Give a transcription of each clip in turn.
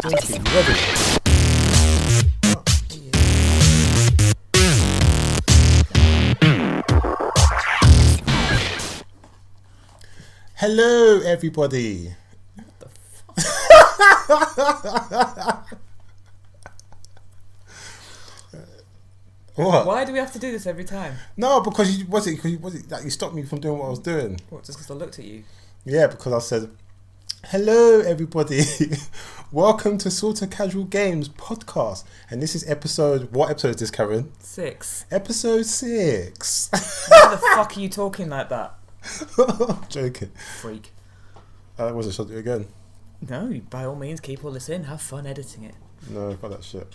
Thank you. You ready? Hello, everybody. What the fuck? What? Why do we have to do this every time? No, because was it that you stopped me from doing what I was doing? What, just because I looked at you? Yeah, because I said, hello, everybody. Welcome to Sorta Casual Games Podcast. And this is what episode is this, Karen? 6. Episode 6. Why the fuck are you talking like that? Joking. Freak. Was it? Shall I do it again? No, by all means, keep all this in. Have fun editing it. No, fuck that shit.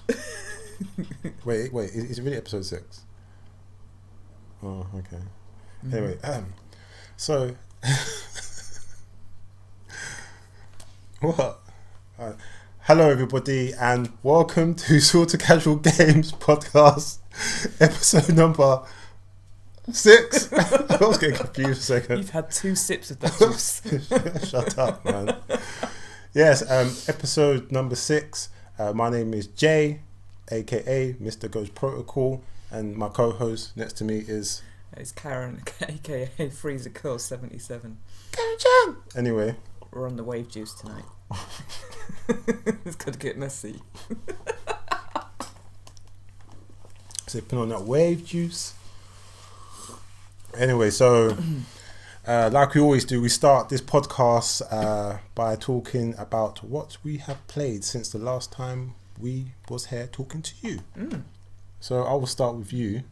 wait, is it really episode 6? Oh, okay. Mm-hmm. Anyway, so what? Hello, everybody, and welcome to Sorta Casual Games Podcast, episode number 6. I was getting confused a second. You've had 2 sips of that juice. Shut up, man. Yes, episode number 6. My name is Jay, aka MrGhostProtocol, and my co-host next to me is... It's Karen, aka Freezergirl 77. Karen. Anyway. We're on the wave juice tonight. It's going to get messy. Sipping on that wave juice. Anyway, so like we always do, we start this podcast by talking about what we have played since the last time we was here talking to you. So I will start with you.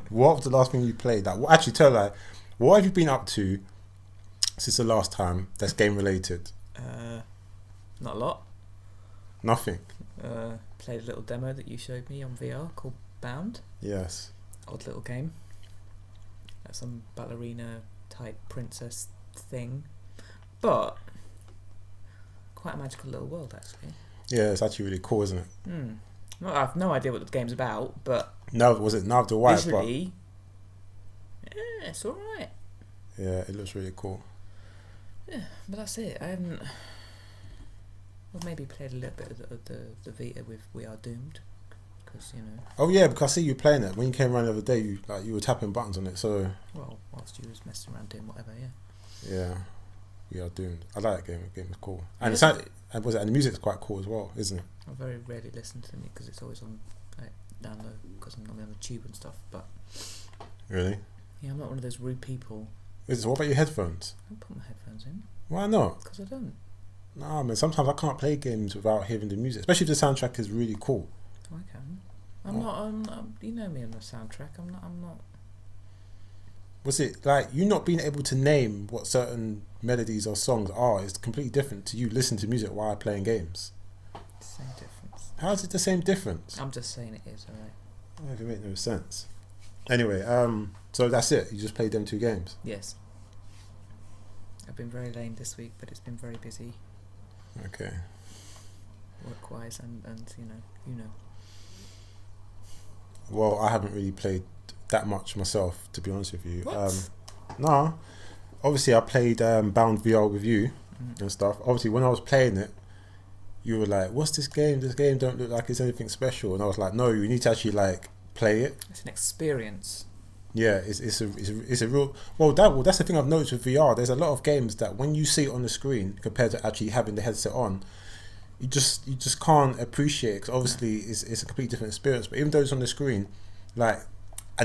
What was the last thing you played? Actually, what have you been up to since the last time that's game related? Not a lot. Nothing. Played a little demo that you showed me on VR called Bound. Yes. Odd little game. Some ballerina type princess thing, but quite a magical little world actually. Yeah, it's actually really cool, isn't it? Well, I have no idea what the game's about, but neither do I. Visually, yeah, it's alright. Yeah, it looks really cool. Yeah, but that's it. I haven't. Well, maybe played a little bit of the Vita with We Are Doomed. You know. Oh yeah, because I see you playing it. When you came around the other day, you were tapping buttons on it. So well, whilst you was messing around doing whatever, yeah. Yeah, We Are Doomed. I like that game. The game is cool, and and the music's quite cool as well, isn't it? I very rarely listen to it because it's always on download because I'm normally on the tube and stuff. But really, yeah, I'm not one of those rude people. What about your headphones? I don't put my headphones in. Why not? Because I don't. No, man. Sometimes I can't play games without hearing the music, especially if the soundtrack is really cool. I can. I'm not. You know me on the soundtrack. I'm not. Was it like you not being able to name what certain melodies or songs are? Is completely different to you listening to music while playing games. Same difference. How is it the same difference? I'm just saying it is, alright. Oh, it makes no sense. Anyway, so that's it. You just played them 2 games. Yes. I've been very lame this week, but it's been very busy. Okay. Work-wise, and you know. Well, I haven't really played that much myself, to be honest with you. What? No. Obviously, I played Bound VR with you and stuff. Obviously, when I was playing it, you were like, what's this game? This game don't look like it's anything special. And I was like, no, you need to actually play it. It's an experience. Yeah, it's a real... Well, that's the thing I've noticed with VR. There's a lot of games that when you see it on the screen compared to actually having the headset on, you just can't appreciate it, because obviously it's a completely different experience. But even though it's on the screen, and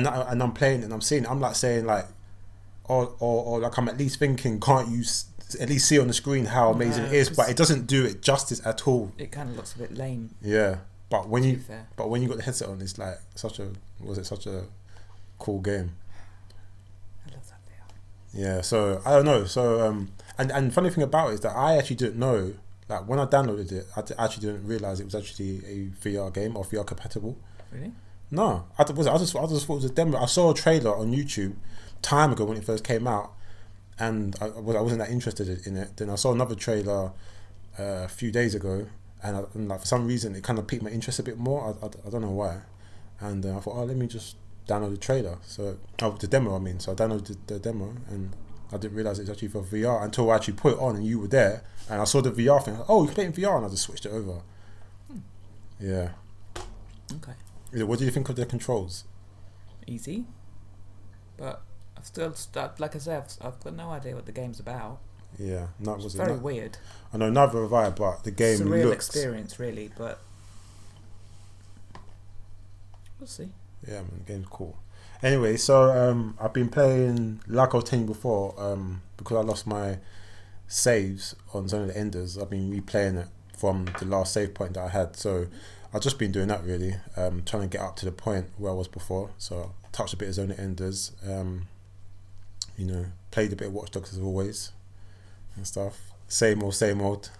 I'm playing it and I'm seeing it, I'm saying or I'm at least thinking, can't you at least see on the screen how amazing it is? But it doesn't do it justice at all. It kind of looks a bit lame. Yeah, but when you got the headset on, it's such a cool game. I love that VR. Yeah, so I don't know. So and funny thing about it is that I actually didn't know. When I downloaded it, I actually didn't realise it was actually a VR game or VR compatible. Really? No, I just thought it was a demo. I saw a trailer on YouTube time ago when it first came out, and I wasn't that interested in it. Then I saw another trailer a few days ago, and for some reason it kind of piqued my interest a bit more. I don't know why, and I thought, let me just download the trailer. So the demo, I mean. So I downloaded the demo, and I didn't realize it was actually for VR until I actually put it on and you were there, and I saw the VR thing. Oh, you can play it in VR, and I just switched it over. Yeah. Okay. Yeah, what do you think of the controls? Easy, but I've still, like I said, I've got no idea what the game's about. Yeah, It's very weird. I know, neither have I, but the game surreal looks... experience, really, but we'll see. Yeah, man, the game's cool. Anyway, so I've been playing, like I was telling you before, because I lost my saves on Zone of the Enders. I've been replaying it from the last save point that I had. So I've just been doing that really, trying to get up to the point where I was before. So touched a bit of Zone of the Enders, you know, played a bit of Watch Dogs as always and stuff. Same old.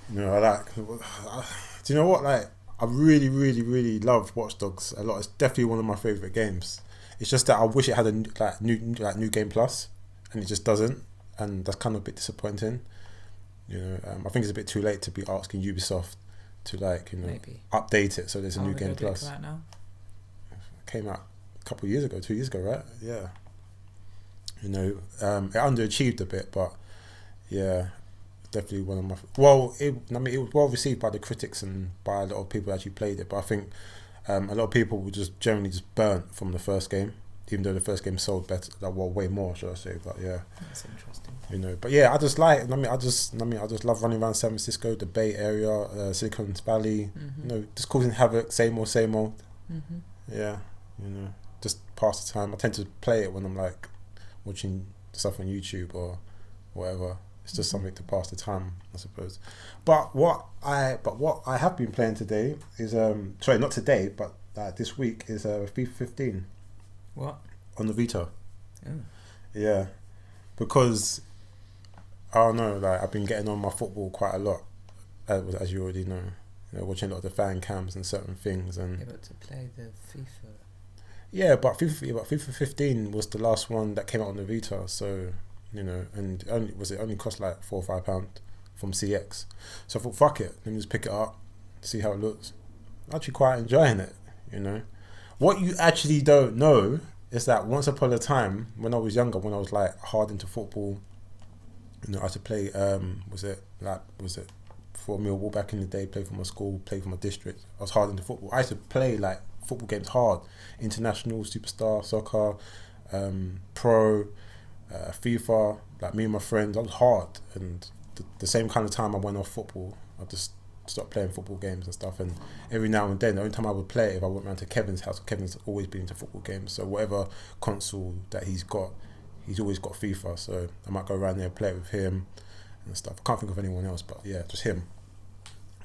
You know, do you know what? Like, I really, really, really love Watch Dogs a lot. It's definitely one of my favourite games. It's just that I wish it had a new game plus, and it just doesn't, and that's kind of a bit disappointing. You know, I think it's a bit too late to be asking Ubisoft to, like, you know, Maybe update it so there's a new game plus. Right now? Came out a couple of years ago, 2 years ago, right? Yeah. You know, it underachieved a bit, but yeah. Definitely one of my... Well, it was well received by the critics and by a lot of people who actually played it, but I think a lot of people were just generally just burnt from the first game, even though the first game sold better, well, way more, should I say? But yeah, that's interesting. You know, but yeah, I just like. I just love running around San Francisco, the Bay Area, Silicon Valley. Mm-hmm. You know, just causing havoc, same old. Mm-hmm. Yeah, you know, just pass the time. I tend to play it when I'm like watching stuff on YouTube or whatever. It's just something to pass the time, I suppose. But what I have been playing today is sorry, not today, but this week is FIFA 15. What? On the Vita. Oh. Yeah, because I don't know, like I've been getting on my football quite a lot, as you already know. You know, watching a lot of the fan cams and certain things, and able to play the FIFA. Yeah, but FIFA 15 was the last one that came out on the Vita, so. You know, and only cost like £4 or £5 from CX. So I thought, fuck it, let me just pick it up, see how it looks. I'm actually quite enjoying it, you know. What you actually don't know is that once upon a time, when I was younger, when I was like hard into football, you know, I used to play, was it for Millwall back in the day, play for my school, play for my district. I was hard into football. I used to play like football games hard, international, superstar, soccer, pro, FIFA, like me and my friends. I was hard, and the same kind of time I went off football, I just stopped playing football games and stuff. And every now and then, the only time I would play it if I went round to Kevin's house. Kevin's always been into football games, so whatever console that he's always got FIFA. So I might go around there and play it with him and stuff. I can't think of anyone else, but yeah, just him.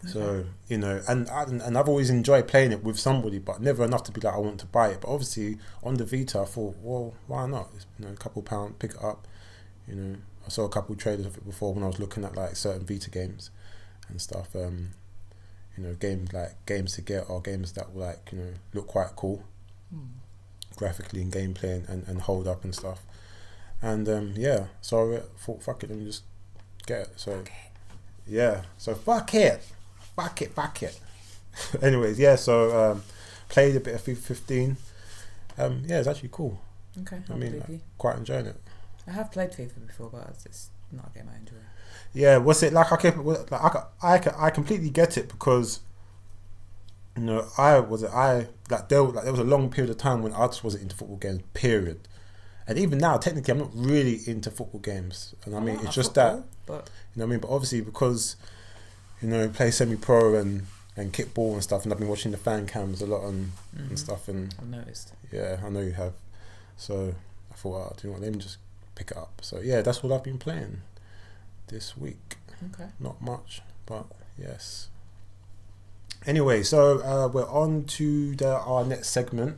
So, you know, and I've always enjoyed playing it with somebody, but never enough to be like, I want to buy it. But obviously, on the Vita, I thought, well, why not? It's, you know, a couple £, pick it up. You know, I saw a couple of trailers of it before when I was looking at like certain Vita games and stuff. You know, games to get, or games that will, like, you know, look quite cool graphically and gameplay and hold up and stuff. And yeah, so I thought, fuck it, let me just get it. So yeah, so fuck it. Anyways, yeah, so played a bit of FIFA 15. Yeah, it's actually cool. Okay, I mean, quite enjoying it. I have played FIFA before, but it's not a game I enjoy. Yeah, what's it like? I completely get it, because you know there was a long period of time when I just wasn't into football games. Period. And even now, technically, I'm not really into football games. And I mean, it's just football, that, you know what I mean? But obviously, because, you know, play semi-pro and kickball and stuff, and I've been watching the fan cams a lot and stuff. And I've noticed. Yeah, I know you have. So I thought, do you know what, let me just pick it up. So yeah, that's what I've been playing this week. Okay. Not much, but yes. Anyway, so we're on to our next segment.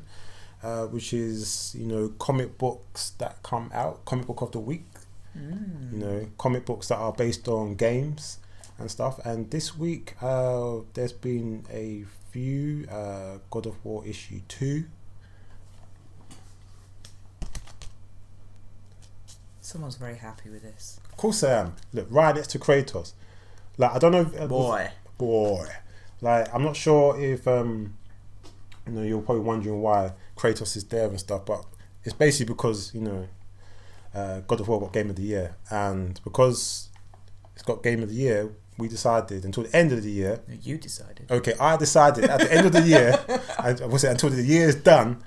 Which is, you know, comic books that come out, comic book of the week. You know, comic books that are based on games and stuff. And this week, there's been a few. God of War issue 2. Someone's very happy with this. Of course I am. Look, right next to Kratos. Like, I don't know if boy. Like, I'm not sure if you know, you're probably wondering why Kratos is there and stuff, but it's basically because, you know, God of War got Game of the Year, and because it's got Game of the Year, we decided until the end of the year. No, you decided. Okay, I decided at the end of the year, until the year is done,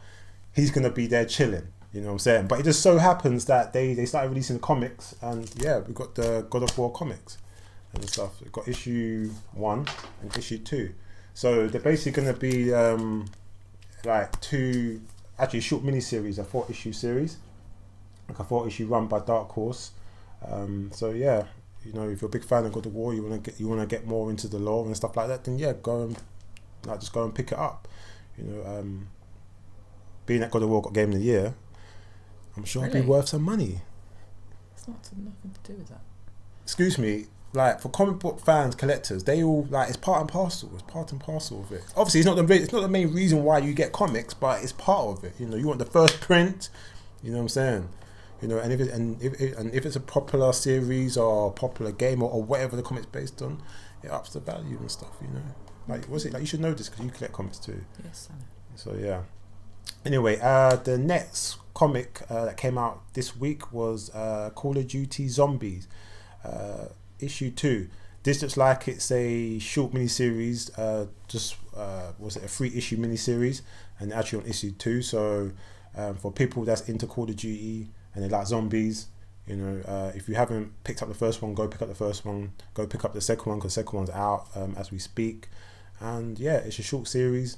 he's gonna be there chilling. You know what I'm saying? But it just so happens that they started releasing comics, and yeah, we got the God of War comics and stuff. We've got issue 1 and issue 2. So they're basically gonna be like 2, actually short mini-series, a 4-issue series, like a 4-issue run by Dark Horse. So yeah, you know, if you're a big fan of God of War, you wanna get more into the lore and stuff like that, then yeah, just go and pick it up. You know, being that God of War got Game of the Year, I'm sure it'll be worth some money. It's nothing to do with that. Excuse me, like for comic book fans, collectors, they all like it's part and parcel. It's part and parcel of it. Obviously, it's not the main reason why you get comics, but it's part of it. You know, you want the first print. You know what I'm saying? You know, and if it's a popular series or popular game or whatever the comic's based on, it ups the value and stuff. You know, like what's it like? You should know this because you collect comics too. Yes, I know. So yeah. Anyway, the next comic that came out this week was Call of Duty Zombies, issue 2. This looks like it's a short mini-series, was it a 3-issue mini-series, and actually on issue 2. So for people that's into Call of Duty and they like zombies, you know, if you haven't picked up the first one, go pick up the first one. Go pick up the second one because the second one's out as we speak. And yeah, it's a short series.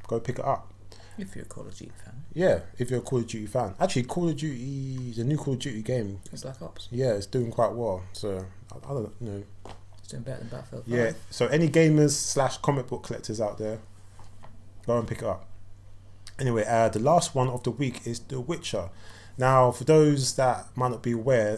Go pick it up. If you're a Call of Duty fan. Yeah, if you're a Call of Duty fan. Actually, Call of Duty, the new Call of Duty game. It's Black Ops. Yeah, it's doing quite well. So, I don't know. It's doing better than Battlefield 5. Yeah, so any gamers / comic book collectors out there, go and pick it up. Anyway, the last one of the week is The Witcher. Now, for those that might not be aware,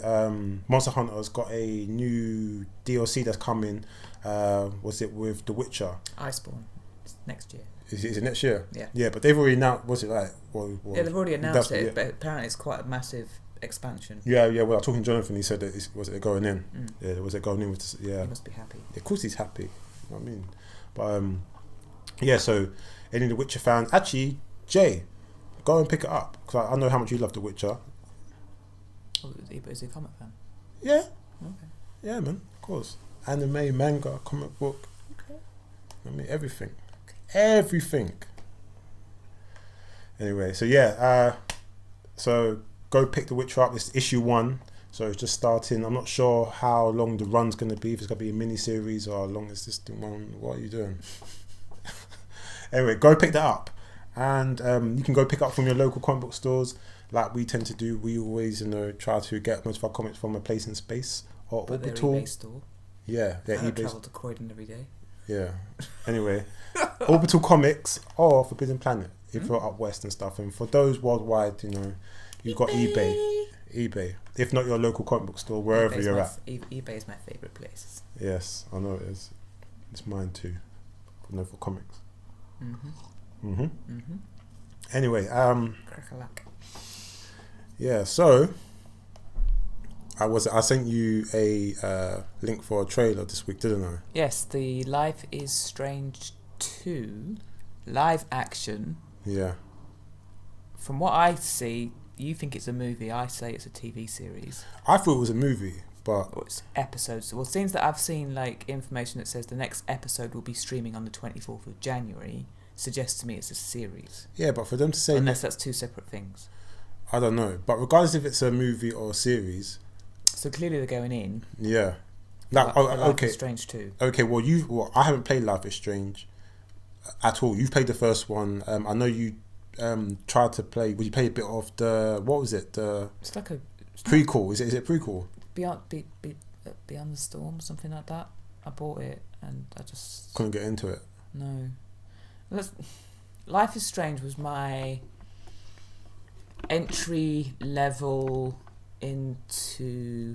Monster Hunter's got a new DLC that's coming. Was it with The Witcher? Iceborne. It's next year. Is it next year? Yeah. Yeah, but they've already announced. Was it like? Yeah, they've already announced it, yeah. but apparently it's quite a massive expansion. Yeah. Well, I was talking to Jonathan. He said that was it going in? Mm. Yeah, was it going in with? This, yeah. He must be happy. Yeah, of course, he's happy. You know what I mean, but yeah. So, any of the Witcher fans, actually, Jay, go and pick it up because I know how much you love The Witcher. Oh, is he a comic fan? Yeah. Okay. Yeah, man. Of course. Anime, manga, comic book. Okay. I mean everything. Everything. Anyway, so yeah, so go pick The Witcher up. It's issue 1, so it's just starting. I'm not sure how long the run's going to be. If it's going to be a mini series or how long is this one? What are you doing? Anyway, go pick that up, and you can go pick up from your local comic book stores, like we tend to do. We always, try to get most of our comics from a place in space or Orbital. Their eBay store. Yeah, their I eBay. travel to Croydon every day. Yeah. Anyway, Orbital Comics or Forbidden Planet if you're up west and stuff. And for those worldwide, you've got eBay. If not your local comic book store, wherever you're at. eBay is my favourite place. Yes, I know it is. It's mine too. For comics. Anyway, Crack-a-lack. yeah. So I sent you a link for a trailer this week, didn't I? Yes, the Life is Strange 2 live action. Yeah. From what I see, you think it's a movie. I say it's a TV series. I thought it was a movie, but Or it's episodes. Well, since that I've seen information that says the next episode will be streaming on the 24th of January, suggests to me it's a series. yeah. But for them to say Unless that's two separate things. I don't know. But regardless if it's a movie or a series. So clearly they're going in. Yeah. Like, Life okay. is Strange 2. Okay, well, I haven't played Life is Strange at all. You've played the first one. I know you tried to play. Would you play a bit of the what was it? The It's like a prequel. Is it prequel? Beyond the Storm, something like that. I bought it and I just Couldn't get into it. No. Life is Strange was my entry level into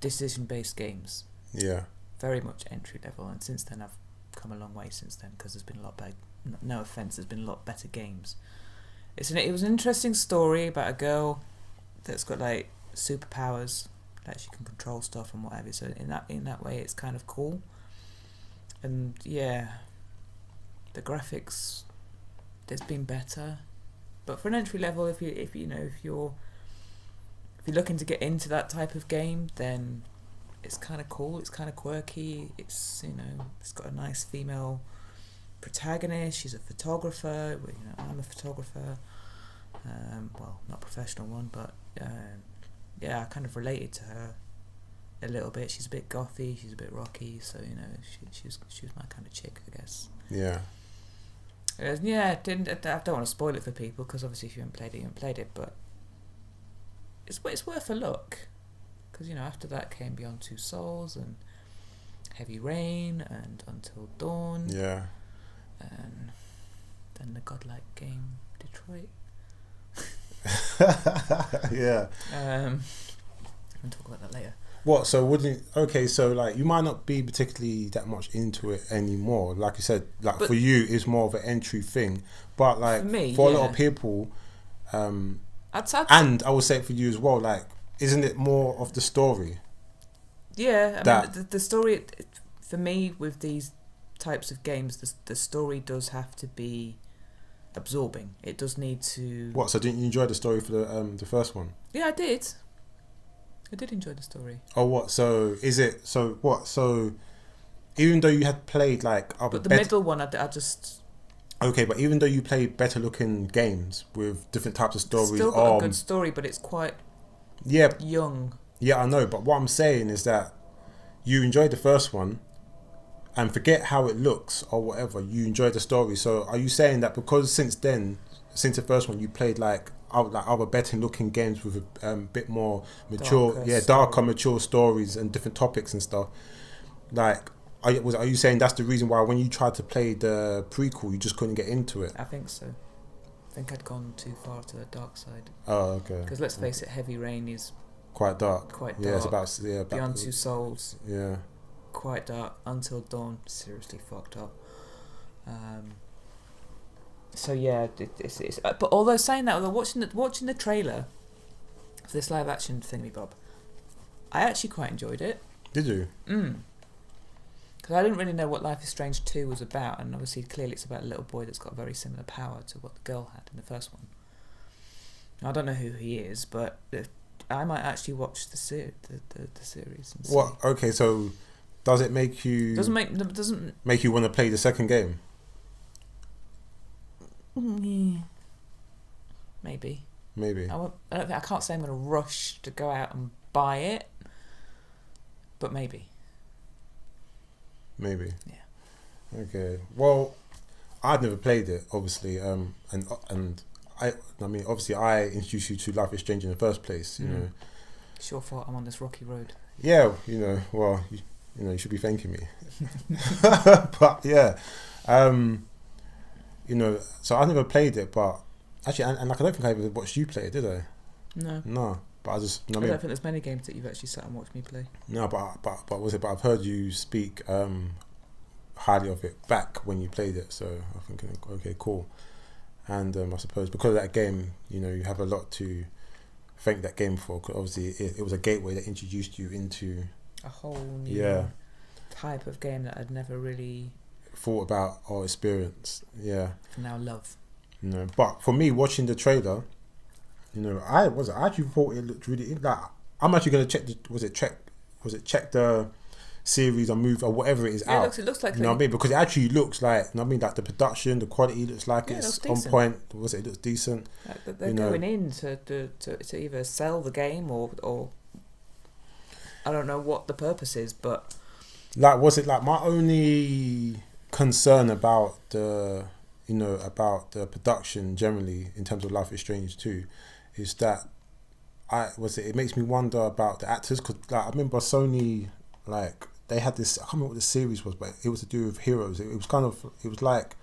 decision-based games. Yeah. Very much entry level, and since then I've come a long way since then because there's been a lot better. No offense, there's been a lot better games. It was an interesting story about a girl that's got superpowers, she can control stuff and whatever. So in that way, it's kind of cool. And yeah, the graphics, there's been better, but for an entry level, if you're if you're looking to get into that type of game, then it's kind of cool. It's kind of quirky. It's, you know, it's got a nice female protagonist. She's a photographer. You know, I'm a photographer. Well, not a professional one, but yeah, I kind of related to her a little bit. She's a bit gothy. She's a bit rocky. So, you know, she was my kind of chick, I guess. Yeah. Yeah, I don't want to spoil it for people, because obviously if you haven't played it, you haven't played it, but it's worth a look, because, you know, after that came Beyond Two Souls and Heavy Rain and Until Dawn. Yeah. And then the godlike game Detroit. Yeah. We'll talk about that later. What? So wouldn't? Okay, so like you might not be particularly that much into it anymore. Like you said, like But for you, it's more of an entry thing. But like for me, for a yeah. lot of people, I'd and I would say for you as well. Like, isn't it more of the story? Yeah, I mean the story for me with these types of games, the story does have to be absorbing. It does need to. What? So didn't you enjoy the story for the first one? Yeah, I did. I did enjoy the story. Oh, what? So is it? So what? So even though you had played like other, But the middle one, I just. Okay, but even though you play better looking games with different types of stories, Still got a good story, but it's quite. Yeah. Young. Yeah, I know. But what I'm saying is that you enjoyed the first one, and forget how it looks or whatever. You enjoyed the story. So are you saying that because since then, since the first one, you played like other better looking games with a bit more mature, darker, mature stories and different topics and stuff? Like, are you saying that's the reason why when you tried to play the prequel, you just couldn't get into it? I think so. I think I'd gone too far to the dark side. Oh, okay. Because let's face it, Heavy Rain is quite dark. Yeah, it's about Beyond Two Souls. Yeah. Quite dark. Until Dawn, seriously fucked up. So yeah, it's but although saying that, although watching the trailer for this live action thingy bob, I actually quite enjoyed it. Did you? Because I didn't really know what Life is Strange 2 was about, and obviously clearly it's about a little boy that's got a very similar power to what the girl had in the first one. Now, I don't know who he is, but I might actually watch the series and see. What? Okay, so does it make you doesn't make you want to play the second game? Maybe. I can't say I'm going to rush to go out and buy it, but maybe. Yeah. Okay. Well, I'd never played it, obviously, and I mean, obviously, I introduced you to Life is Strange in the first place. You know. It's your fault I'm on this rocky road. Yeah. You know. Well, you should be thanking me. But yeah. You know, so I never played it, but actually, and like I don't think I ever watched you play it, did I? No, but I just. I don't think there's many games that you've actually sat and watched me play. No, but was it? But I've heard you speak highly of it back when you played it, so I'm thinking, okay, cool. And I suppose because of that game, you know, you have a lot to thank that game for. Cause obviously, it was a gateway that introduced you into a whole new type of game that I'd never really thought about or experienced. Yeah. Now love. You know, but for me, watching the trailer, you know, I actually thought it looked really like. I'm actually gonna check check the series or movie or whatever it is out. It looks like. You know what I mean? Because it actually looks like. You know what I mean? Like the production, the quality looks like it's on point. It looks decent. Like they're going in to either sell the game or I don't know what the purpose is, but like, was it like my only concern about the production generally in terms of Life is Strange 2 is that it makes me wonder about the actors, because like I remember Sony, like they had this, I can't remember what the series was, but it was to do with heroes. It was like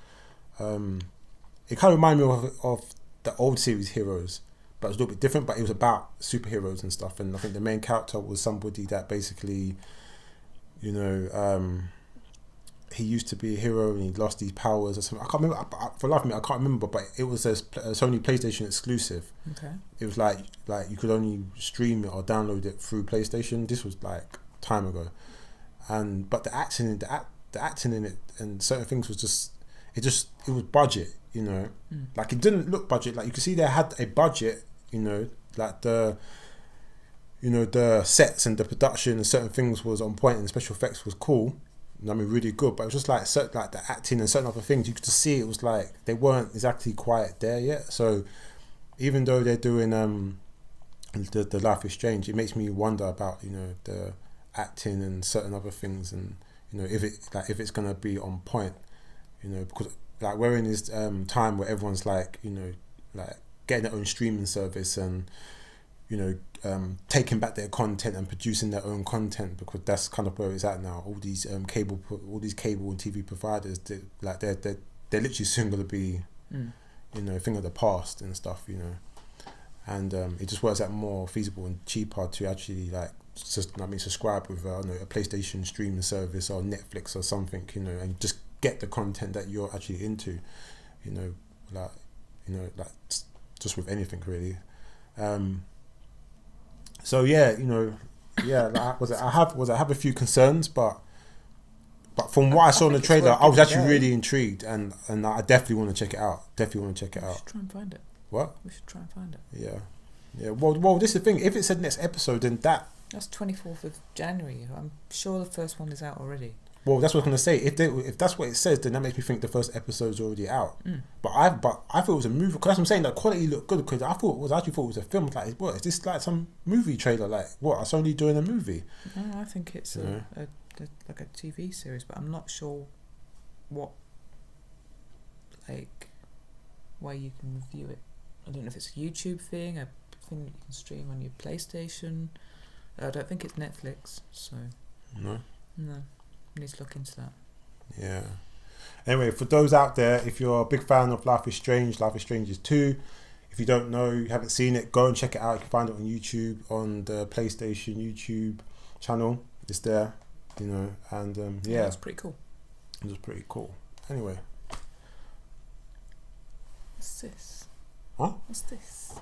it kind of reminded me of the old series Heroes, but it was a little bit different, but it was about superheroes and stuff, and I think the main character was somebody that basically, you know, he used to be a hero and he lost these powers or something. I can't remember. For life of me, I can't remember. But it was a Sony PlayStation exclusive. Okay. It was like you could only stream it or download it through PlayStation. This was like time ago, but the acting in it and certain things was it was budget. You know, like it didn't look budget. Like you could see they had a budget. You know, like the sets and the production and certain things was on point and special effects was cool. I mean, really good. But it was just like certain, like the acting and certain other things, you could just see it was like they weren't exactly quite there yet. So even though they're doing the Life is Strange, it makes me wonder about the acting and certain other things, and if it's gonna be on point, because like we're in this time where everyone's like like getting their own streaming service and taking back their content and producing their own content, because that's kind of where it's at now. All these cable and TV providers, they're literally soon going to be a thing of the past and stuff, and it just works out more feasible and cheaper to actually subscribe with a PlayStation streaming service or Netflix or something, and just get the content that you're actually into, just with anything really. So yeah, I have a few concerns, but from what I saw in the trailer, I was actually really intrigued, and I definitely want to check it out. We should try and find it. What? We should try and find it. Yeah. Well, this is the thing. If it said next episode, then that's 24th of January. I'm sure the first one is out already. Well, that's what I was going to say. If that's what it says, then that makes me think the first episode's already out. But I thought it was a movie, because I'm saying that quality looked good, because I actually thought it was a film. Like, what is this, like some movie trailer? Like, what? It's only doing a movie? No, I think it's like a TV series, but I'm not sure what way you can review it. I don't know if it's a YouTube thing, a thing you can stream on your PlayStation. I don't think it's Netflix, so no. I need to look into that. Yeah. Anyway, for those out there, if you're a big fan of Life is Strange is 2. If you don't know, you haven't seen it, go and check it out. You can find it on YouTube, on the PlayStation YouTube channel. It's there, and yeah. It's pretty cool. It was pretty cool. Anyway. What's this? Huh? What's this?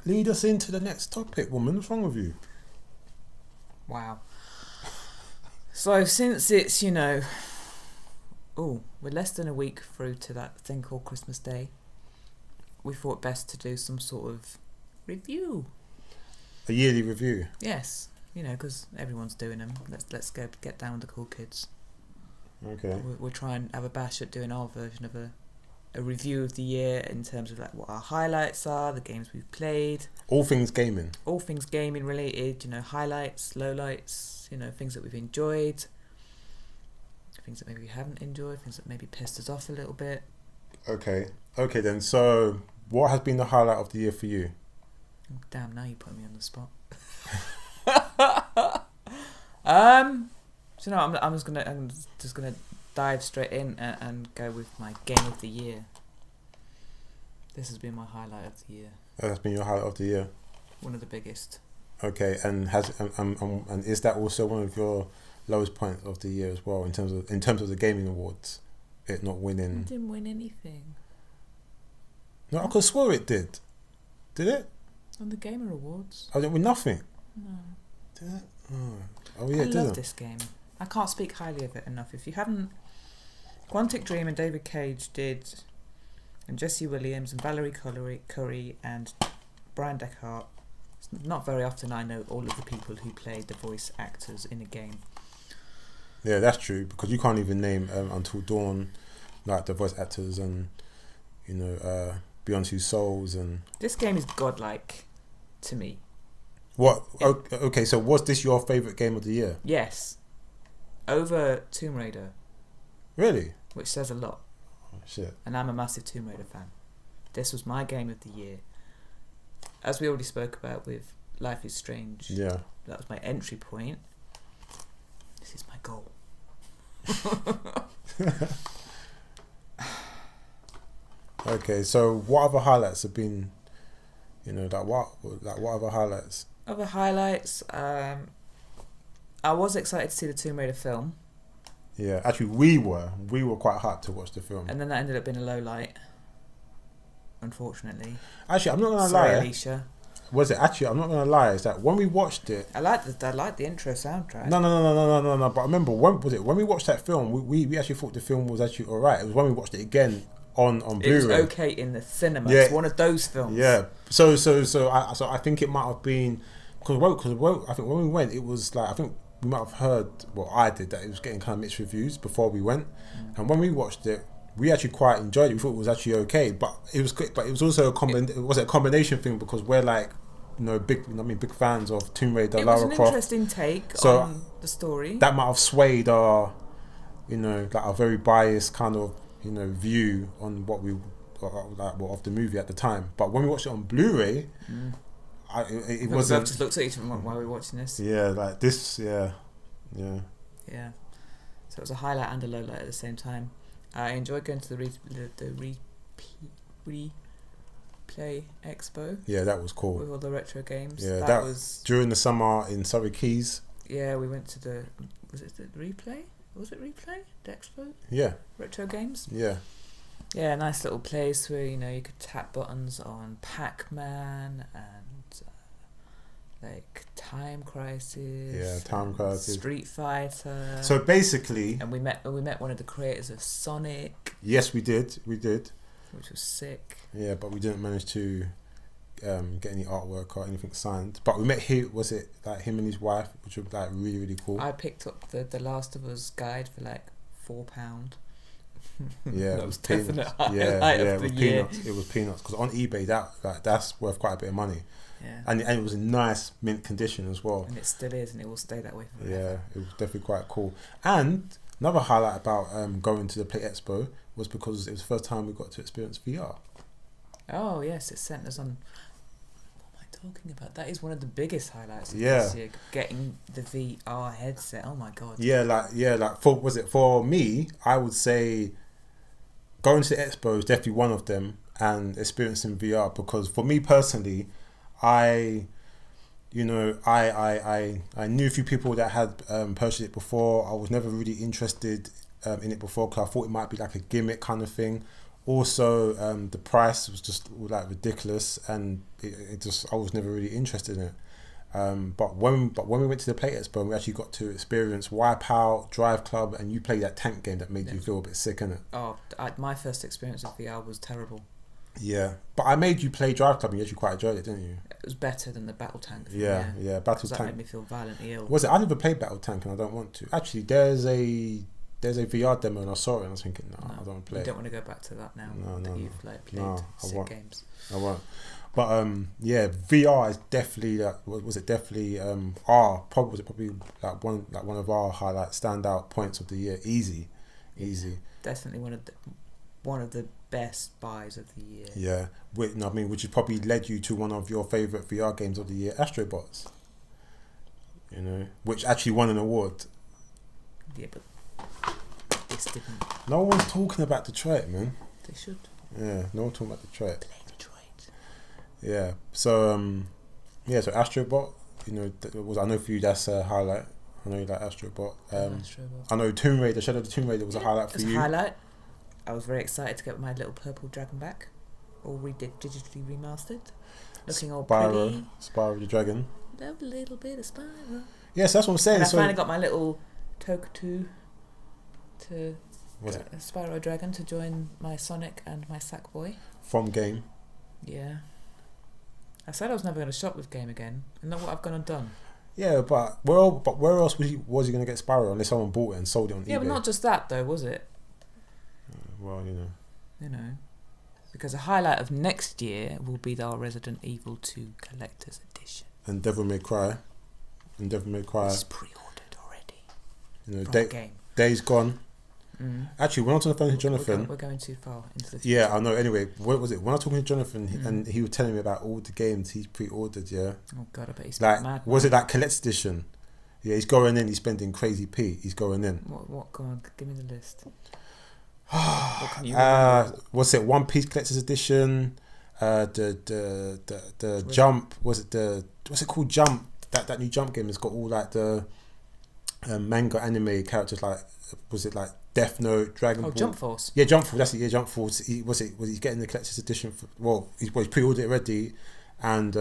Lead us into the next topic, woman. What's wrong with you? Wow. So since it's, we're less than a week through to that thing called Christmas Day, we thought best to do some sort of review. A yearly review? Yes, because everyone's doing them. Let's go get down with the cool kids. Okay. We'll try and have a bash at doing our version of a review of the year in terms of like what our highlights are, the games we've played. All things gaming. All things gaming related, highlights, lowlights, things that we've enjoyed, things that maybe we haven't enjoyed, things that maybe pissed us off a little bit. Okay then, so what has been the highlight of the year for you? Damn, now you put me on the spot. So no, I'm just gonna dive straight in and go with my game of the year. This has been my highlight of the year. That's been your highlight of the year? One of the biggest. Okay, and and is that also one of your lowest points of the year as well, in terms of the gaming awards, it not winning? I didn't win anything. No, I could have swore it did. Did it? On the Gamer Awards. I didn't win nothing. No. Did it? Oh yeah, I love this game. I can't speak highly of it enough. If you haven't, Quantic Dream and David Cage did, and Jesse Williams and Valerie Curry and Brian Deckard. It's not very often I know all of the people who played the voice actors in a game. Yeah, that's true, because you can't even name Until Dawn, like the voice actors, and Beyond Two Souls, and this game is godlike to me. What? Okay, so was this your favourite game of the year? Yes. Over Tomb Raider. Really? Which says a lot. Oh, shit. And I'm a massive Tomb Raider fan. This was my game of the year. As we already spoke about with Life is Strange. Yeah. That was my entry point. This is my goal. Okay, so what other highlights have been, what other highlights? Other highlights, I was excited to see the Tomb Raider film. Yeah, actually we were quite hyped to watch the film. And then that ended up being a low light, unfortunately. Actually, I'm not going to lie. Sorry, Alicia. Was it? Actually, I'm not going to lie. Is that when we watched it... I liked the intro soundtrack. No. But I remember, when we watched that film, we actually thought the film was actually alright. It was when we watched it again on Blu-ray. It was okay in the cinema. Yeah. It's one of those films. Yeah. So I think it might have been because I think when we went, it was like, I think we might have heard, well, I did, that it was getting kind of mixed reviews before we went, and when we watched it, we actually quite enjoyed it. We thought it was actually okay, but it was also a combination thing, because we're like, big fans of Tomb Raider, Lara Croft. It was an interesting take on the story. That might have swayed our, like our very biased kind of, view on what we of the movie at the time. But when we watched it on Blu-ray, it wasn't. I've just looked at each other while we were watching this. Yeah, like this. Yeah. So it was a highlight and a low light at the same time. I enjoyed going to the Replay Expo. Yeah, that was cool. With all the retro games. Yeah, that was during the summer in Surrey Keys. Yeah, we went to the Replay? Was it Replay? The Expo? Yeah. Retro games? Yeah. Yeah, nice little place where, you could tap buttons on Pac-Man and like Time Crisis. Yeah, Time Crisis. Street Fighter. So basically, and we met one of the creators of Sonic. Yes, we did, which was sick. Yeah, but we didn't manage to get any artwork or anything signed. But we met him. Was it like him and his wife, which was like really, really cool. I picked up the Last of Us guide for like £4. Yeah, that was definitely highlight of the year. Peanuts. It was peanuts, because on eBay that's worth quite a bit of money. Yeah, and it was in nice mint condition as well. And it still is, and it will stay that way forever. Yeah, it was definitely quite cool. And another highlight about going to the Play Expo was because it was the first time we got to experience VR. Oh yes, it sent us on. What am I talking about? That is one of the biggest highlights of Yeah. this year. Getting the VR headset. Oh my god. For me, I would say going to the expo is definitely one of them, and experiencing VR, because for me personally, I knew a few people that had purchased it before. I was never really interested in it before, because I thought it might be like a gimmick kind of thing. Also, the price was just like ridiculous, and I was never really interested in it. But when we went to the Play Expo, we actually got to experience Wipeout, Drive Club, and you played that tank game that made you feel a bit sick, innit? Oh, my first experience of VR was terrible. Yeah, but I made you play Drive Club, and you actually quite enjoyed it, didn't you? It was better than the Battle Tank. Yeah, Battle Tank. That made me feel violently ill. Was it? I never played Battle Tank, and I don't want to. Actually, there's a VR demo, and I saw it, and I was thinking, no, I don't want to play. You don't want to go back to that now. You've played sick games. I won't. But VR is definitely probably like one of our highlight standout points of the year. Easy. Definitely one of the best buys of the year. Yeah, which has probably led you to one of your favorite VR games of the year, Astrobots. Which actually won an award. Yeah, but this didn't. No one's talking about Detroit, man. They should. Yeah, no one's talking about Detroit. Play Detroit. Yeah. So so Astrobot, I know for you that's a highlight. I know you like Astrobot. I know Tomb Raider, Shadow of the Tomb Raider was a highlight for you. Highlight. I was very excited to get my little purple dragon back, all digitally remastered, looking all pretty. Spyro the Dragon. Love a little bit of Spyro. Yes, that's what I'm saying. And I finally got my little Toku to Spyro Dragon to join my Sonic and my Sackboy. From game. Yeah. I said I was never going to shop with game again, and look what I've gone and done. Yeah, but where else was he going to get Spyro unless someone bought it and sold it on eBay? Yeah, but not just that though, was it? Well, because a highlight of next year will be our Resident Evil 2 Collector's Edition. And Devil May Cry. It's pre-ordered already. Game. Days Gone. Actually, when I was on the phone to Jonathan... We're going too far into the future. Yeah, I know. Anyway, what was it? When I was talking to Jonathan, and he was telling me about all the games he's pre-ordered, yeah? Oh, God, I bet he's mad. Was it like Collector's Edition? Yeah, he's going in, he's spending crazy P. He's going in. What? Go on, give me the list. Was it One Piece Collector's Edition? The Jump, what's it called? Jump, that new Jump game has got all like the manga anime characters, like, was it like Death Note, Dragon Ball? Jump Force. Yeah, Jump Force, that's it. Yeah, Jump Force. Was he getting the collector's edition he's pre-ordered it already, and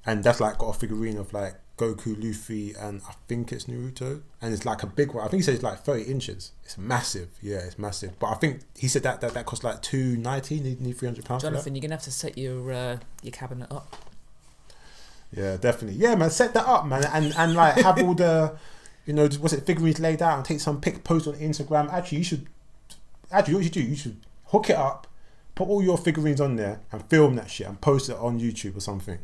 that's like got a figurine of like Goku, Luffy, and I think it's Naruto, and it's like a big one. I think he said it's like 30 inches. It's massive. Yeah, it's massive. But I think he said that cost like $290, need £300. Jonathan, you're gonna have to set your cabinet up. Yeah, definitely. Yeah, man, set that up, man, and like have all the, figurines laid out and take some post on Instagram. Actually, what you should do, you should hook it up, put all your figurines on there and film that shit and post it on YouTube or something.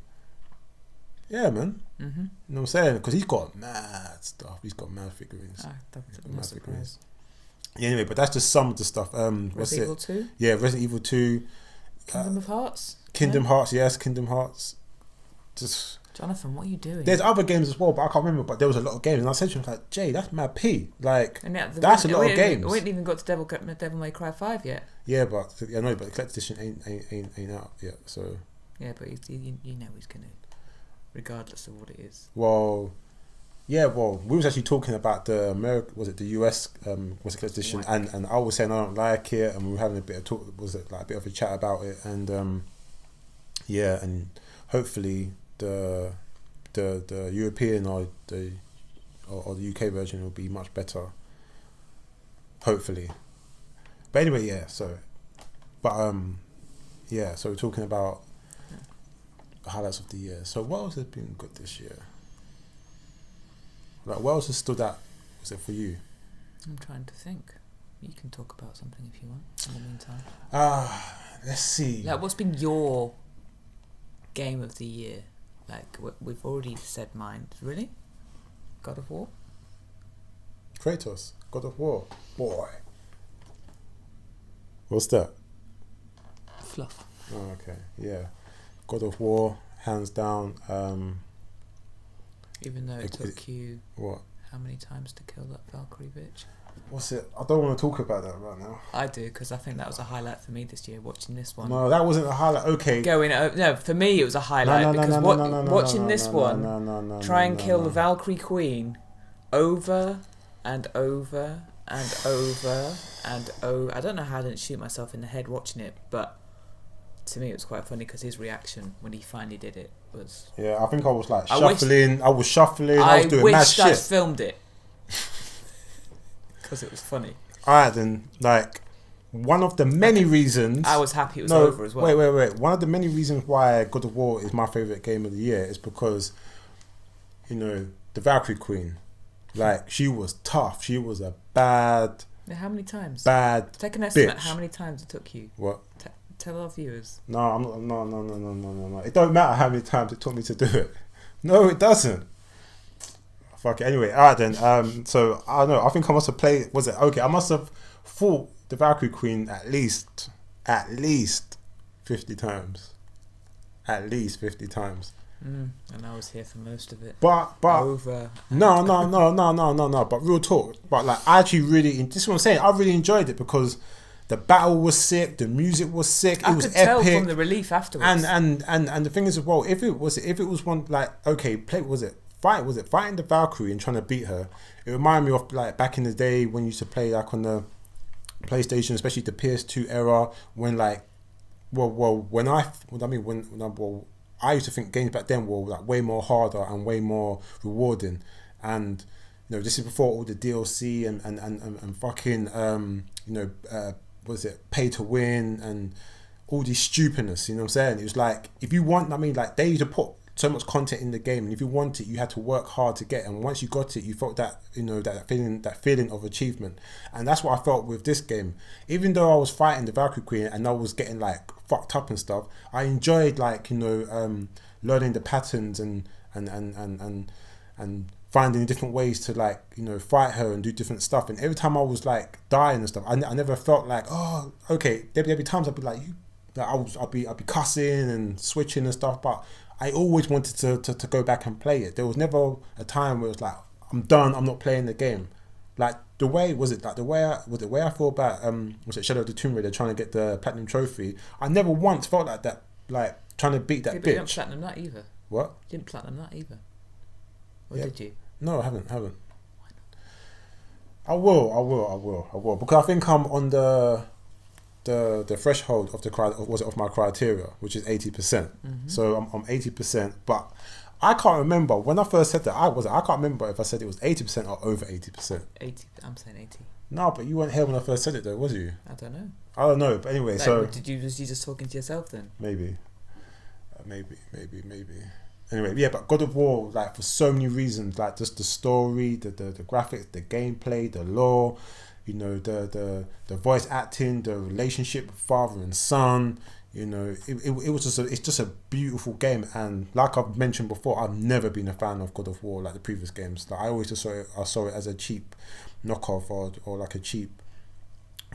Yeah, man. Mm-hmm. You know what I'm saying? Because he's got mad stuff. He's got mad figurines. Mad figurines. Yeah, anyway, but that's just some of the stuff. Resident Evil 2? Yeah, Resident Evil 2. Kingdom of Hearts? Kingdom Hearts, yes, Kingdom Hearts. Just Jonathan, what are you doing? There's other games as well, but I can't remember. But there was a lot of games, and I said to him, like, Jay, that's mad P. Like, that's a lot of games. We ain't even got to Devil May Cry 5 yet. Yeah, but but the collector's edition ain't out yet. So yeah, but you know he's gonna, regardless of what it is. Well, yeah, we was actually talking about the US collector's edition, and I was saying I don't like it, and we were having a bit of talk. Was it like a bit of a chat about it, and yeah, and hopefully the European or the UK version will be much better. Hopefully. But anyway, yeah, so we're talking about the highlights of the year. So what else has been good this year? Like, what else has stood out, was it for you? I'm trying to think. You can talk about something if you want in the meantime. Let's see. Like, what's been your game of the year? Like, we've already said mine. Really? God of War? Kratos. God of War. Boy. What's that? Fluff. Oh, okay. Yeah. God of War, hands down. Even though it took you... What? How many times to kill that Valkyrie bitch? What's it? I don't want to talk about that right now. I do, because I think that was a highlight for me this year, watching this one. No, that wasn't a highlight. Okay. No, for me it was a highlight watching this one try and kill the Valkyrie Queen over and over and over and over. I don't know how I didn't shoot myself in the head watching it, but to me it was quite funny because his reaction when he finally did it was... Yeah, I think I was like shuffling. I was doing mad shit. I wished I'd filmed it. Because it was funny. Alright then, like, one of the many reasons... I was happy it was over as well. Wait. One of the many reasons why God of War is my favourite game of the year is because, the Valkyrie Queen, like, she was tough. She was a bad... How many times? Bad Take an estimate bitch. How many times it took you? What? Tell our viewers. No, I'm not. No. It don't matter how many times it took me to do it. No, it doesn't. Fuck it. Anyway, alright then. So I don't know. I think I must have played. Was it okay? I must have fought the Valkyrie Queen at least 50 times. At least 50 times. And I was here for most of it. But over. No. But real talk. But like, I actually really. This is what I'm saying. I really enjoyed it because the battle was sick. The music was sick. It was epic. I could tell from the relief afterwards. And the thing is as well. If it was one like fighting the Valkyrie and trying to beat her, it reminded me of like back in the day when you used to play like on the PlayStation, especially the PS2 era, when like I used to think games back then were like way more harder and way more rewarding, and this is before all the DLC and fucking pay to win and all this stupidness, you know what I'm saying? It was like, if you want, they used to put so much content in the game, and if you want it, you had to work hard to get it, and once you got it, you felt that, that feeling of achievement. And that's what I felt with this game. Even though I was fighting the Valkyrie Queen and I was getting like fucked up and stuff, I enjoyed learning the patterns and finding different ways to fight her and do different stuff. And every time I was like dying and stuff, I never felt like, oh, okay. There'd be times I'd be like, I'd be cussing and switching and stuff, but I always wanted to go back and play it. There was never a time where it was like, I'm done, I'm not playing the game. Like the way I feel about was it Shadow of the Tomb Raider trying to get the platinum trophy? I never once felt like that, like trying to beat that bitch. But you didn't platinum that either. What? You didn't platinum that either. Or did you? No, I haven't. Why not? I will because I think I'm on the threshold of my criteria, which is 80%. Mm-hmm. So I'm 80%, but I can't remember when I first said that. I can't remember if I said it was 80% or over 80%. 80. I'm saying 80. No, but you weren't here when I first said it, though, was you? I don't know. I don't know, but anyway. Was you just talking to yourself then? Maybe. anyway, yeah, but God of War, like, for so many reasons, like just the story, the graphics, the gameplay, the lore, you know, the voice acting, the relationship with father and son, you know, it was just it's just a beautiful game. And like I've mentioned before, I've never been a fan of God of War like the previous games. Like I always just saw it as a cheap knockoff or like a cheap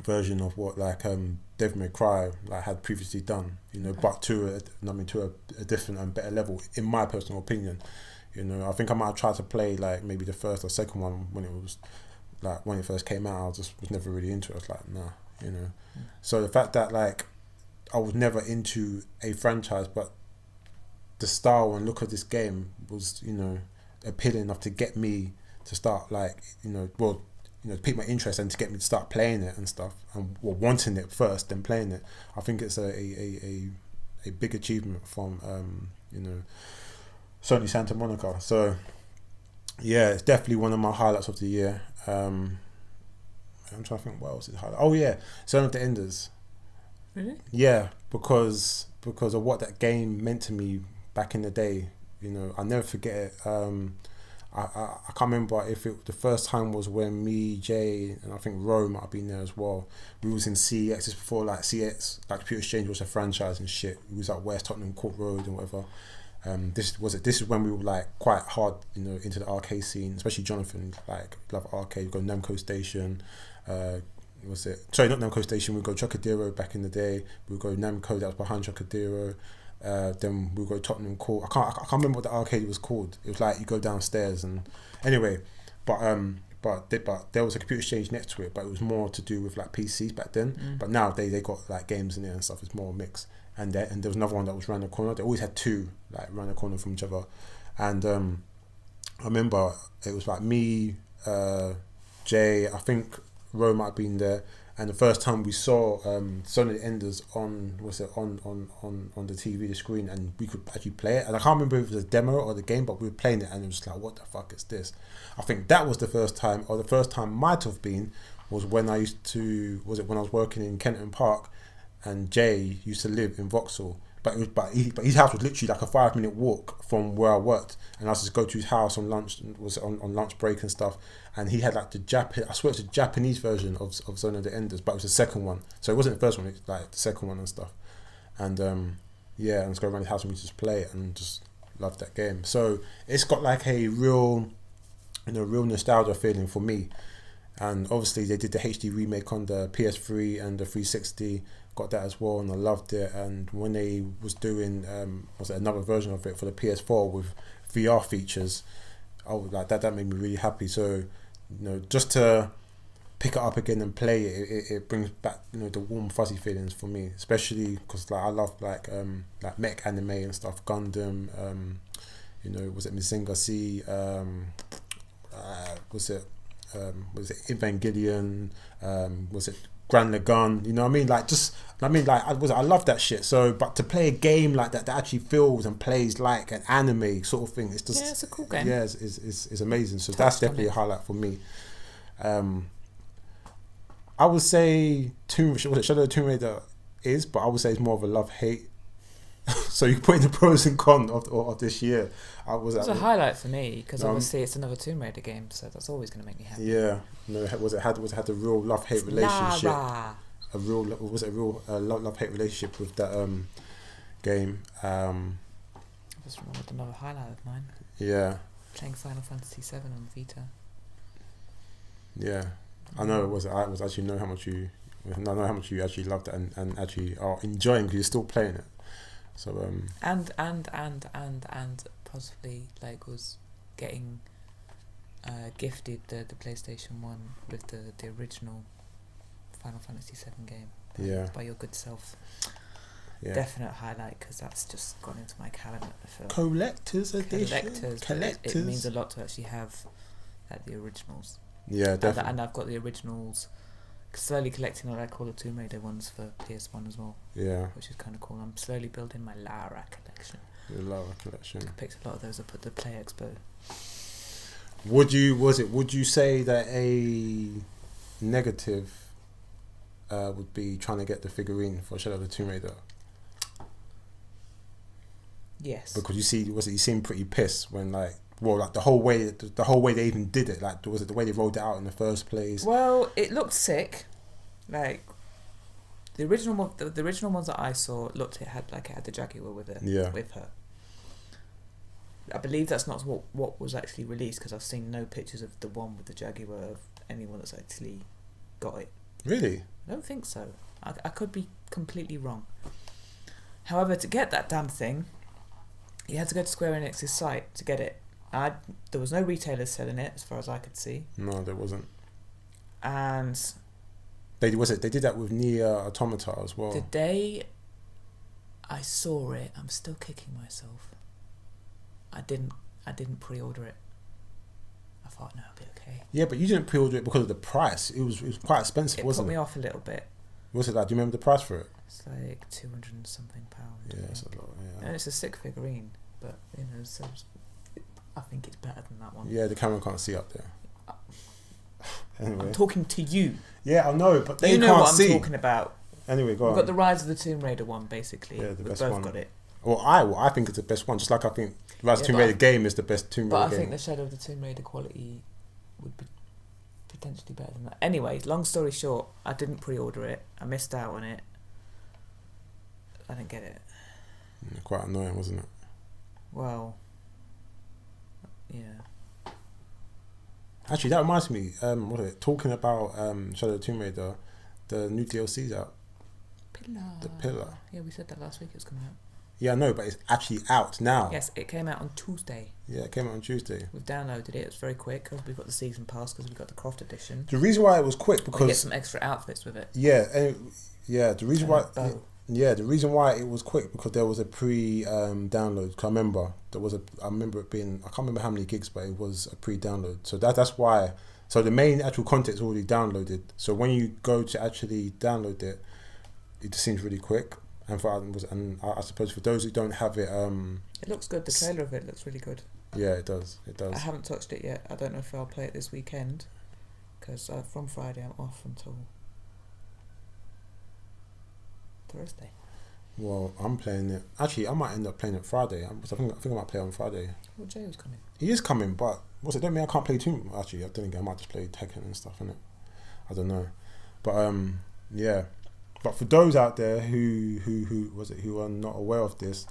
version of what like Devil May Cry like had previously done, you know, but to a different and better level, in my personal opinion. You know, I think I might have tried to play like maybe the first or second one when it first came out. I just was never really into it. I was like, nah, you know. So the fact that like I was never into a franchise, but the style and look of this game was, you know, appealing enough to get me to start like, pique my interest and to get me to start playing it and stuff, and wanting it first, then playing it. I think it's a big achievement from Sony Santa Monica. So yeah, it's definitely one of my highlights of the year. I'm trying to think what else is highlight. Oh yeah, Zone of the Enders. Really? Yeah, because of what that game meant to me back in the day. You know, I'll never forget it. I can't remember if the first time was when me, Jay, and I think Ro might have been there as well. We was in CX just before like CX, like Computer Exchange was a franchise and shit. We was at West Tottenham Court Road and whatever. This is when we were like quite hard, you know, into the arcade scene, especially Jonathan, like love arcade. We go Namco Station, not Namco Station, we go Chocodero back in the day. We go Namco, that was behind Chocodero. Then we'll go Tottenham Court. I can't remember what the arcade was called. It was like you go downstairs and anyway, but there was a Computer Exchange next to it, but it was more to do with like PCs back then. But now they got like games in there and stuff. It's more mixed. And there was another one that was around the corner. They always had two like around the corner from each other. And I remember it was like me, Jay, I think Ro might have been there. And the first time we saw Zone of the Enders on the TV, the screen, and we could actually play it. And I can't remember if it was a demo or the game, but we were playing it, and it was like, what the fuck is this? I think that was the first time, or the first time might have been, was when when I was working in Kenton Park, and Jay used to live in Vauxhall. But his house was literally like a 5-minute walk from where I worked, and I used to go to his house on lunch, on lunch break and stuff. And he had like I swear it's a Japanese version of Zone of the Enders, but it was the second one. So it wasn't the first one; it was like the second one and stuff. And and just go around his house and we just play it and just love that game. So it's got like a real nostalgia feeling for me. And obviously they did the HD remake on the PS3 and the 360. Got that as well, and I loved it. And when they was doing another version of it for the PS4 with VR features, that made me really happy. So, you know, just to pick it up again and play it, it brings back, you know, the warm fuzzy feelings for me, especially because like I love like mech anime and stuff, Gundam, you know, was it Mazinger Z, was it Evangelion, was it Grand Lagoon, you know what I mean? I love that shit. So, but to play a game like that actually feels and plays like an anime sort of thing, it's just, it's a cool game. Yeah, it's amazing. So that's definitely a highlight for me. I would say Shadow of the Tomb Raider is, but I would say it's more of a love-hate. So you put in the pros and cons of this year. It was a highlight for me because obviously it's another Tomb Raider game, so that's always going to make me happy. Yeah, no, it had a real love-hate relationship. A real love-hate relationship with that game. I just remembered another highlight of mine. Yeah. Playing Final Fantasy VII on Vita. Yeah, I know it was. I was actually know how much you actually loved it and actually are enjoying because you're still playing it. So and possibly like was getting gifted the PlayStation 1 with the original Final Fantasy VII game by your good self. Yeah. Definite highlight because that's just gone into my calendar. Collector's edition. Collectors. It means a lot to actually have the originals. Yeah, definitely. And I've got the originals. Slowly collecting what I call the Tomb Raider ones for PS1 as well. Yeah. Which is kind of cool. I'm slowly building my Lara collection. Your Lara collection. I picked a lot of those up at the Play Expo. Would you say that a negative would be trying to get the figurine for Shadow of the Tomb Raider? Yes. Because you seemed pretty pissed when like the whole way they even did it. Like, was it the way they rolled it out in the first place? Well, it looked sick. Like the original ones that I saw it had the Jaguar with it. Yeah. With her. I believe that's not what was actually released, because I've seen no pictures of the one with the Jaguar of anyone that's actually got it. Really? I don't think so. I could be completely wrong. However, to get that damn thing, you had to go to Square Enix's site to get it. There was no retailers selling it, as far as I could see. No, there wasn't. And they did that with Nier Automata as well. The day I saw it, I'm still kicking myself. I didn't pre-order it. I thought, no, it'll be okay. Yeah, but you didn't pre-order it because of the price. It was quite expensive, wasn't it? It put me off a little bit. What's it like? Do you remember the price for it? It's like £200 and something. Yeah, it's a lot. Yeah. And it's a sick figurine, but so I think it's better than that one. Yeah, the camera can't see up there. Anyway. I'm talking to you. Yeah, I know, but they you know can't what I'm see. talking about. Anyway, go on. We've got the Rise of the Tomb Raider one, basically. Yeah, the best both one. got it. Well, I think it's the best one. Just like I think Rise of the Tomb Raider game is the best Tomb Raider game. But I think the Shadow of the Tomb Raider quality would be potentially better than that. Anyway, long story short, I didn't pre-order it. I missed out on it. I didn't get it. Quite annoying, wasn't it? Well, yeah. Actually, that reminds me. Talking about Shadow of the Tomb Raider, the new DLC's out. The Pillar. Yeah, we said that last week. It was coming out. Yeah, I know, but it's actually out now. Yes, it came out on Tuesday. Yeah, it came out on Tuesday. We've downloaded it. It was very quick because we've got the season pass, because we've got the Croft edition. The reason why it was quick because you get some extra outfits with it. Yeah, the reason why. Bow. Yeah, the reason why it was quick because there was a pre-download. Cause I remember it being, I can't remember how many gigs, but it was a pre-download. So that's why. So the main actual content is already downloaded. So when you go to actually download it, it just seems really quick. And I suppose for those who don't have it, it looks good. The trailer of it looks really good. Yeah, it does. It does. I haven't touched it yet. I don't know if I'll play it this weekend, because from Friday I'm off until Thursday. Well, I'm playing it. Actually, I might end up playing it Friday. I think I might play it on Friday. Well, Jay was coming. He is coming, but don't mean I can't play too. Actually, I think I might just play Tekken and stuff, innit? I don't know, but yeah. But for those out there who are not aware of this,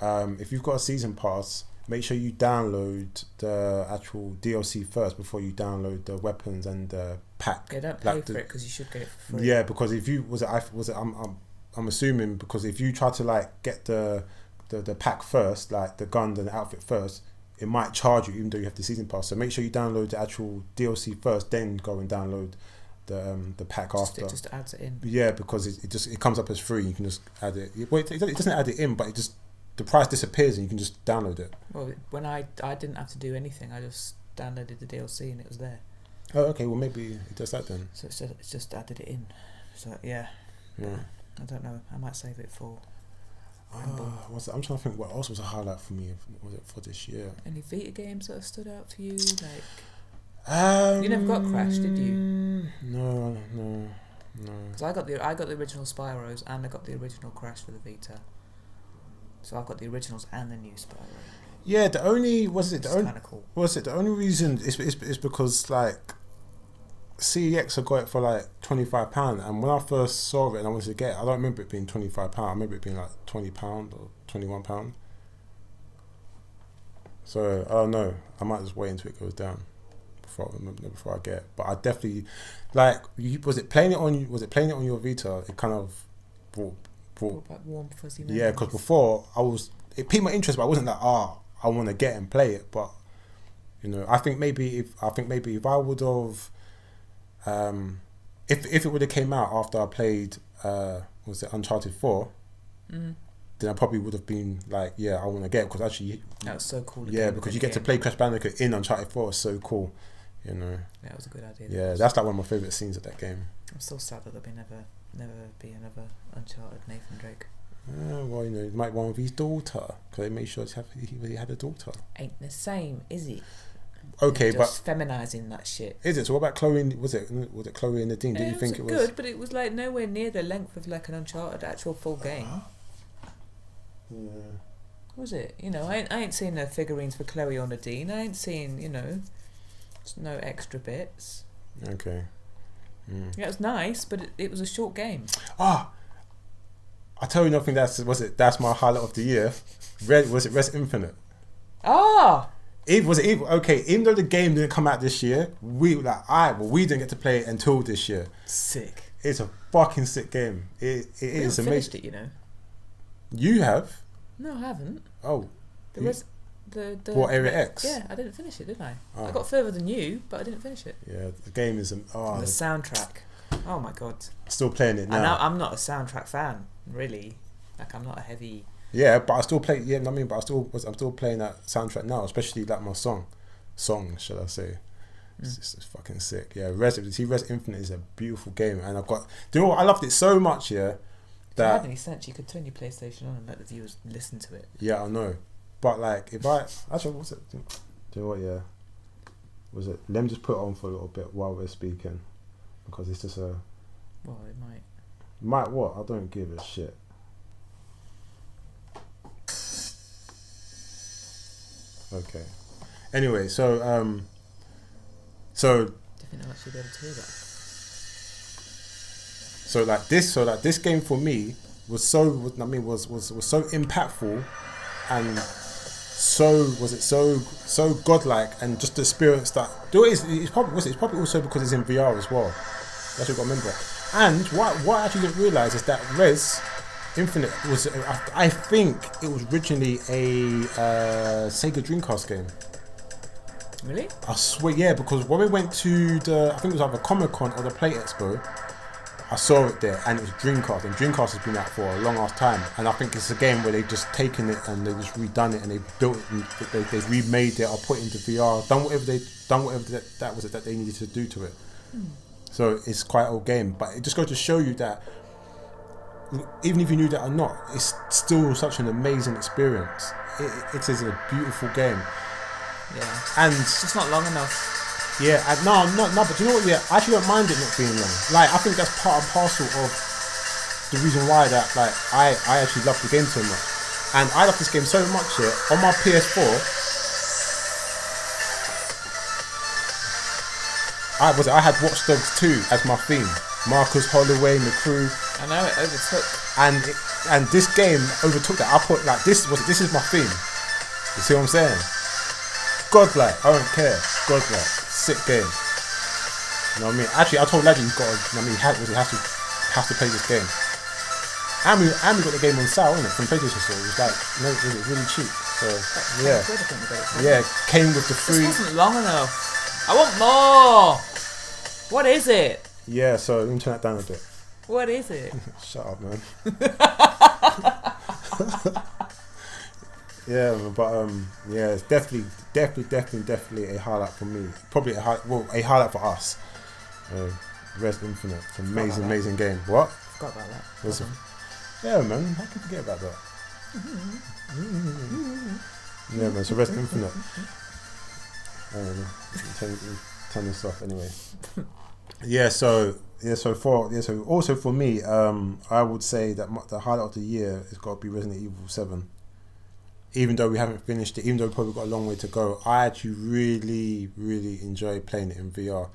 if you've got a season pass, make sure you download the actual DLC first before you download the weapons and the pack. Yeah, don't pay for it because you should get it for free. Yeah, because if you I'm assuming because if you try to like get the pack first, like the gun and the outfit first, it might charge you even though you have the season pass. So make sure you download the actual DLC first, then go and download the pack after. It just adds it in. Yeah, because it comes up as free. You can just add it. Well, it doesn't add it in, but the price disappears and you can just download it. Well, when I didn't have to do anything, I just downloaded the DLC and it was there. Oh, okay. Well, maybe it does that then. So it's just added it in. So yeah. I don't know. I might save it for. I'm trying to think what else was a highlight for me. Was it for this year? Any Vita games that have stood out to you? Like, you never got Crash, did you? No. Because I got the original Spyros and I got the original Crash for the Vita. So I've got the originals and the new Spyro. Yeah, the only kind of cool. Was it the only reason is because like CEX I got it for like £25, and when I first saw it and I wanted to get it, I don't remember it being £25. I remember it being like £20 or £21. So I don't know. I might just wait until it goes down before I get it. But I definitely like. Was it playing it on your Vita? It kind of brought back warm fuzzy memories. Yeah, because before it piqued my interest, but I wasn't like I want to get and play it. But I think maybe if I would have. If it would have came out after I played was it Uncharted 4, then I probably would have been like, yeah, I want to get it because actually that was so cool. Yeah, because you get to play Crash Bandicoot in Uncharted 4. It's so cool, Yeah, it was a good idea. Yeah, that's like one of my favourite scenes of that game. I'm so sad that there'll never be another Uncharted Nathan Drake. Well, it might one with his daughter because they made sure he had a daughter. Ain't the same, is it? Okay, just feminizing that shit. Is it? So what about Chloe? Was it Chloe and Nadine? Did you think it was good? But it was like nowhere near the length of like an Uncharted actual full game. Yeah. Was it? You know, I ain't seen no figurines for Chloe or Nadine. I ain't seen, you know, just no extra bits. Okay. Yeah, it was nice, but it was a short game. I tell you nothing. That's my highlight of the year. Res Infinite. Even though the game didn't come out this year, we didn't get to play it until this year. Sick. It's a fucking sick game. It is amazing. Finished it, you know. You have? No, I haven't. Oh. The what, Area X? Yeah, I didn't finish it, did I? Oh. I got further than you, but I didn't finish it. Yeah, the game is... And the soundtrack. Oh my god. Still playing it now. And I'm not a soundtrack fan, really. Like, I'm not a heavy... Yeah, but I still play... Yeah, I mean, but I'm still playing that soundtrack now, especially like my song, should I say. It's fucking sick. Yeah, Res Infinite is a beautiful game, and I've got... Do you know what? I loved it so much, yeah, If it had any sense, you could turn your PlayStation on and let the viewers listen to it. Yeah, I know. But like, if I... Actually, what's it? Do you know what, yeah? Was it... Let me just put it on for a little bit while we're speaking, because it's just a... Well, it might... Might what? I don't give a shit. Okay. Anyway, so Do you think I'll actually be able to hear that? So this game for me was so impactful, and so godlike, and just the experience that it's probably also because it's in VR as well. That's what you got to remember. And what I actually didn't realise is that Res Infinite was, I think it was originally a Sega Dreamcast game. Really? I swear, yeah, because when we went to I think it was either Comic Con or the Play Expo, I saw it there, and it was Dreamcast, and Dreamcast has been out for a long ass time, and I think it's a game where they've just taken it and they've just redone it, and they built it, and they've remade it or put it into VR, done whatever that they needed to do to it. So it's quite an old game, but it just goes to show you that even if you knew that or not, it's still such an amazing experience. It is a beautiful game. Yeah. And it's just not long enough. Yeah, no, but you know what? Yeah, I actually don't mind it not being long. Like, I think that's part and parcel of the reason why that, like, I actually love the game so much. And I love this game so much, yeah, on my PS4, I had Watch Dogs 2 as my theme. Marcus Holloway and the crew. I know, it overtook. And this game overtook that. I put, like, this is my theme. You see what I'm saying? Godlike, I don't care. Godlike, sick game. You know what I mean? Actually, I told Legend he's got to, he has to play this game. And we got the game on sale, innit, from PlayStation Store. It was like, it was really cheap. So yeah, yeah, came with the free. This wasn't long enough. I want more. What is it? Yeah, so let me turn that down a bit. What is it? Shut up, man. Yeah, but yeah, it's definitely a highlight for me. Probably a highlight for us. Res Infinite, it's an amazing game. What? Forgot about that. Yeah, man, how can you forget about that? Yeah, man. So Res Infinite. I don't know. Turn this off anyway. So also for me, I would say that the highlight of the year has got to be Resident Evil 7. Even though we haven't finished it, even though we've probably got a long way to go, I actually really enjoy playing it in VR.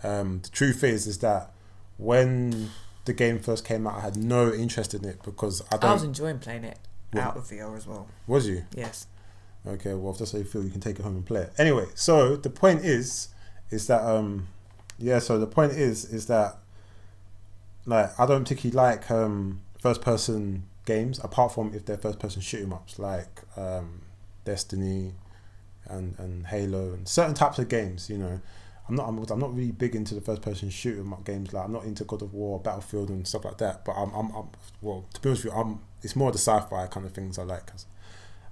The truth is that when the game first came out, I had no interest in it because I was enjoying playing it out of VR as well. Was you? Yes. Okay, well, if that's how you feel, you can take it home and play it. Anyway, so the point is that like, I don't particularly like first person games, apart from if they're first person shoot 'em ups like Destiny and Halo and certain types of games. You know, I'm not really big into the first person shoot 'em up games. Like, I'm not into God of War, Battlefield and stuff like that. But I'm well, to be honest with you, it's more the sci-fi kind of things I like.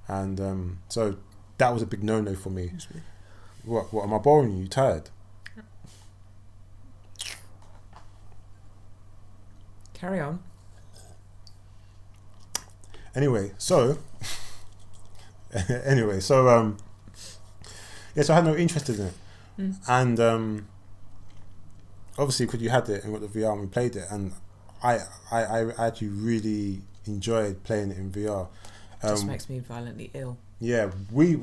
And so that was a big no for me. What am I boring you? You tired? Carry on. Anyway, so yeah, so I had no interest in it, and obviously because you had it and got the VR and we played it, and I actually really enjoyed playing it in VR. Just makes me violently ill. Yeah, we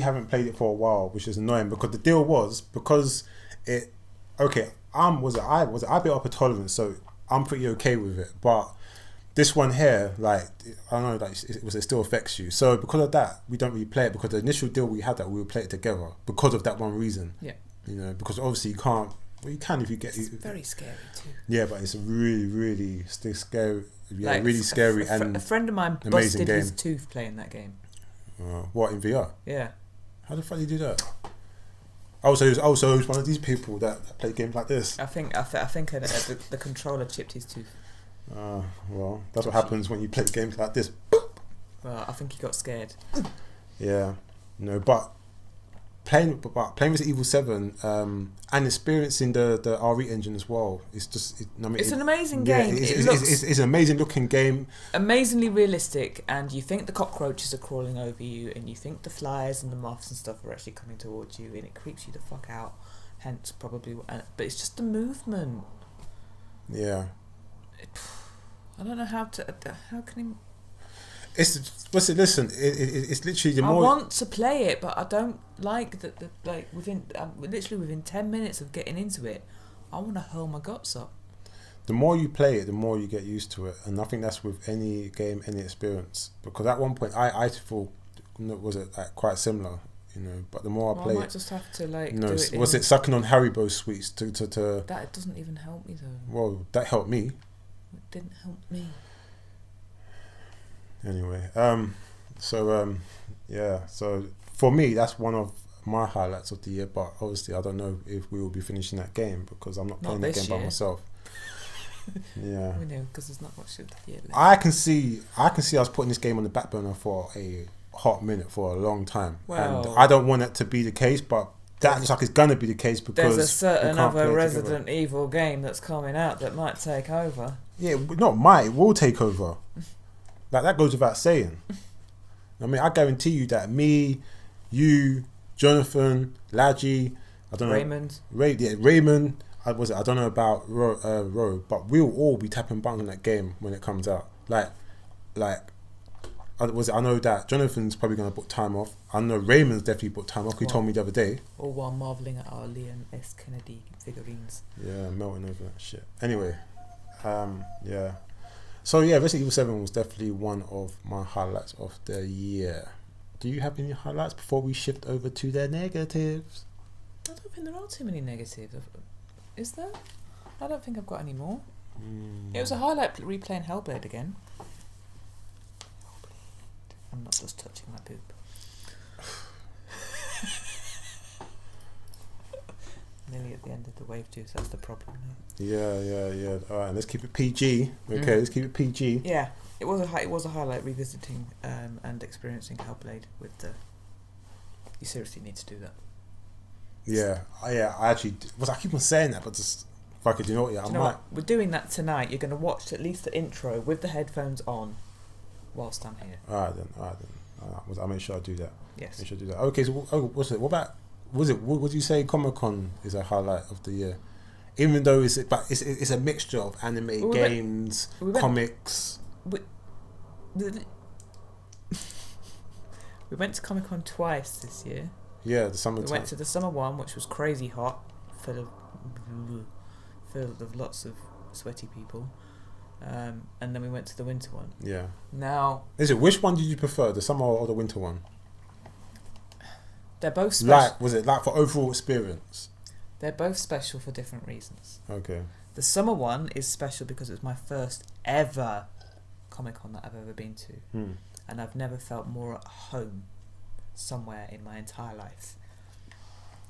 haven't played it for a while, which is annoying because the deal was because it. Okay, I built up a tolerance, so I'm pretty okay with it. But this one here, like I don't know, like it still affects you. So because of that, we don't really play it because the initial deal we had that we would play it together because of that one reason. Yeah. You know, because obviously you can't. Well, you can if you get. It's very scary too. Yeah, but it's really, really still scary. Yeah, like, really scary and a friend of mine busted his tooth playing that game. What, in VR? Yeah. How the fuck do you do that? Also, he was one of these people that play games like this. I think the controller chipped his tooth. Well, that's what happens when you play games like this. Well, I think he got scared. Yeah, no, but playing Resident Evil 7 and experiencing the RE engine as well. It's just, it's an amazing game. It's an amazing looking game. Amazingly realistic, and you think the cockroaches are crawling over you, and you think the flies and the moths and stuff are actually coming towards you, and it creeps you the fuck out. Hence, probably, but it's just the movement. Yeah. I don't know how can he. It's literally the I more. I want to play it, but I don't like that. Like within 10 minutes of getting into it, I want to hurl my guts up. The more you play it, the more you get used to it, and I think that's with any game, any experience. Because at one point, I thought was it like quite similar, you know. But the more I play, I might just have to like. No, do it was it sucking on Haribo sweets to? That doesn't even help me though. Well, that helped me. It didn't help me. Anyway, yeah. So for me, that's one of my highlights of the year. But obviously, I don't know if we will be finishing that game because I'm not playing the game by myself. Yeah. We know because there's not much of the year left. I can see us putting this game on the back burner for a hot minute for a long time, and I don't want it to be the case, but that looks like it's gonna be the case because there's a certain other Resident Evil game that's coming out that might take over. Yeah, not might, it will take over. Like, that goes without saying. I mean, I guarantee you that me, you, Jonathan, Ladji, I don't know, Raymond. I don't know about Ro, but we'll all be tapping buttons on that game when it comes out. I know that Jonathan's probably going to book time off. I know Raymond's definitely booked time off. He told me the other day. All while marvelling at our Leon S. Kennedy figurines. Yeah, melting over that shit. Anyway, yeah. So yeah, Resident Evil 7 was definitely one of my highlights of the year. Do you have any highlights before we shift over to the negatives? I don't think there are too many negatives. Is there? I don't think I've got any more. It was a highlight replaying Hellblade again. I'm not just touching my poop. Nearly at the end of the wave juice, that's the problem. Yeah. Alright, let's keep it PG. Okay, let's keep it PG. Yeah, it was a highlight revisiting and experiencing Hellblade with the. You seriously need to do that. Yeah. I actually I keep on saying that, but just fuck it. You know what? Yeah, I might. What? We're doing that tonight. You're going to watch at least the intro with the headphones on, whilst I'm here. Alright then. I'll make sure I do that. Yes. Make sure I do that. Okay. So what's it? What about? What would you say Comic-Con is a highlight of the year? Even though it's a mixture of anime, games, comics. We went to Comic-Con twice this year. Yeah, the summer. We went to the summer one, which was crazy hot, filled of lots of sweaty people, and then we went to the winter one. Yeah. Now, which one did you prefer, the summer or the winter one? They're both special. Was it for overall experience? They're both special for different reasons. Okay. The summer one is special because it was my first ever Comic-Con that I've ever been to, and I've never felt more at home somewhere in my entire life.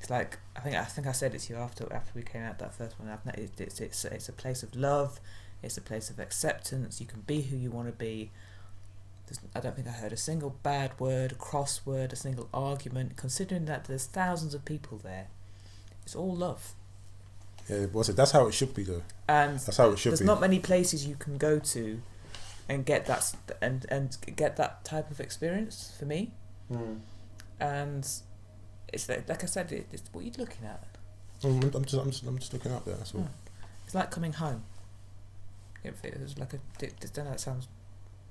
It's like I think I said it to you after we came out that first one. It's a place of love. It's a place of acceptance. You can be who you want to be. I don't think I heard a single bad word, a cross word, a single argument. Considering that there's thousands of people there, it's all love. Yeah, that's how it should be, though. And that's how it should be. There's not many places you can go to and get that and get that type of experience for me. And it's like I said, it's what are you looking at? I'm just looking up there. That's all. It's like coming home. It was like I don't know. It sounds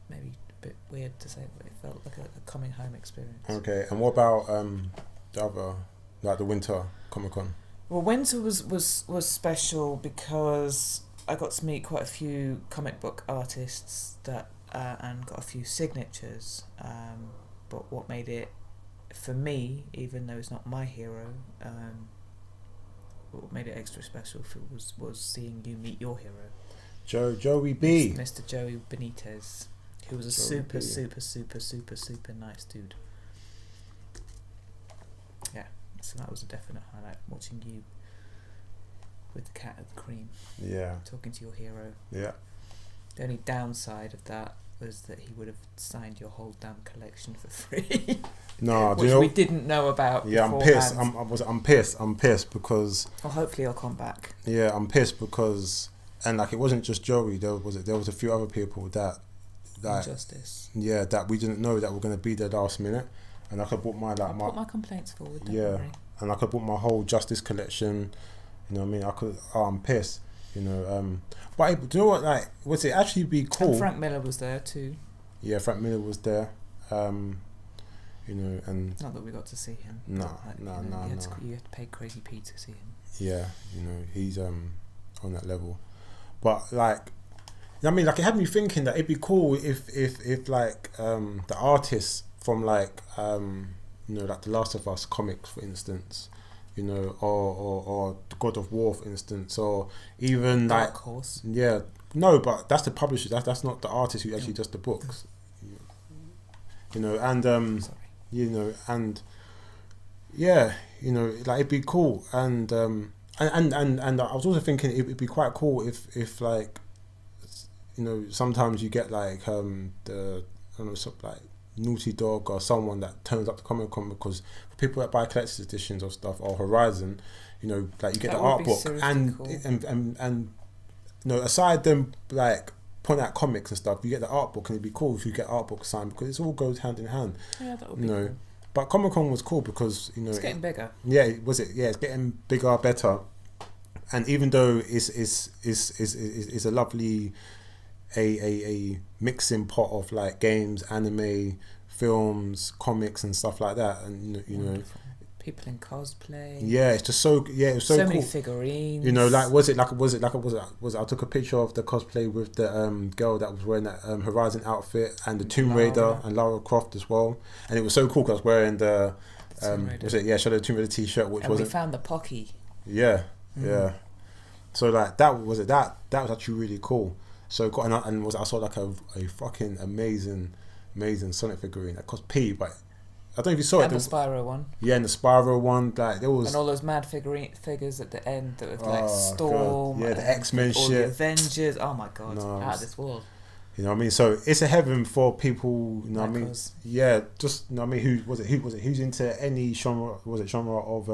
maybe bit weird to say, but it felt like a coming home experience. Okay, and what about the other, like the Winter Comic-Con? Well, winter was special because I got to meet quite a few comic book artists that and got a few signatures. But what made it, for me, even though it's not my hero, what made it extra special was seeing you meet your hero, Joey B, Mr. Joey Benitez, who was a super nice dude. Yeah. So that was a definite highlight, watching you with the cat and the cream. Yeah. Talking to your hero. Yeah. The only downside of that was that he would have signed your whole damn collection for free. No, which we didn't know about. Yeah, beforehand. I'm pissed. I'm pissed because. Well, hopefully he'll come back. Yeah, I'm pissed because, and like it wasn't just Joey. There was a few other people that Injustice. Yeah, that we didn't know that were going to be there last minute. And I could put my put my complaints forward. Don't yeah, worry. and I could put my whole Justice collection. You know what I mean? I could. Oh, I'm pissed. You know. But do you know what? Like, would it actually be cool? And Frank Miller was there too. Yeah, Frank Miller was there. You know, and not that we got to see him. No. You had to pay Crazy Pete to see him. Yeah, you know, he's on that level. But like, I mean, like it had me thinking that it'd be cool if like the artists from like you know, like the Last of Us comics, for instance, you know, or the God of War, for instance, or even Dark Horse. Yeah, no, but that's the publisher. That's not the artist who actually does the books. You know, and Sorry. you know, and yeah, you know, like it'd be cool, and I was also thinking it'd be quite cool if like, you know, sometimes you get like the I don't know, some, like Naughty Dog or someone that turns up to Comic-Con, because for people that buy collector's editions of stuff, or Horizon, you know, like you get That the would art be book seriously cool. and you know, aside them like pointing out comics and stuff, you get the art book, and it'd be cool if you get art book signed, because it all goes hand in hand. Yeah, that would You be know, cool. but Comic-Con was cool because, you know, It's getting bigger. Yeah, it's getting bigger, better, and even though it's a lovely a mixing pot of like games, anime, films, comics, and stuff like that, and you know, people in cosplay. Yeah, it's just so it was so cool. Many figurines. You know, like was it I took a picture of the cosplay with the girl that was wearing that Horizon outfit, and the Tomb Raider and Lara Croft as well, and it was so cool because I was wearing the was it Shadow Tomb Raider t-shirt, which was we found the Pocky. Yeah. So like that was actually really cool. So I saw like a fucking amazing Sonic figurine that cost P, but I don't know if you saw it. And the Spyro one. Yeah, and the Spyro one, like there was, and all those mad figures at the end that were like Storm. God. Yeah, the X-Men all shit, the Avengers. Oh my god, out of this world. You know what I mean? So it's a heaven for people. You know what I mean? Yeah, just you know what I mean. Who's into any genre? Was it genre of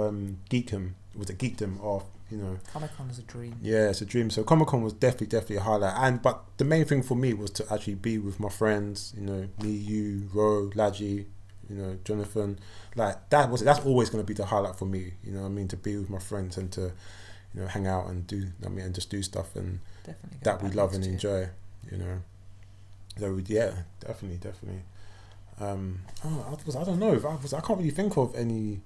geekdom? Was it geekdom or you know? Comic-Con is a dream. Yeah, it's a dream. So Comic-Con was definitely a highlight. But the main thing for me was to actually be with my friends. You know, me, you, Ro, Laji, you know, Jonathan. Like that's always going to be the highlight for me. You know what I mean? To be with my friends and to, you know, hang out and do. I mean, and just do stuff and that we love and enjoy. You know. So yeah, definitely. I don't know. I can't really think of any.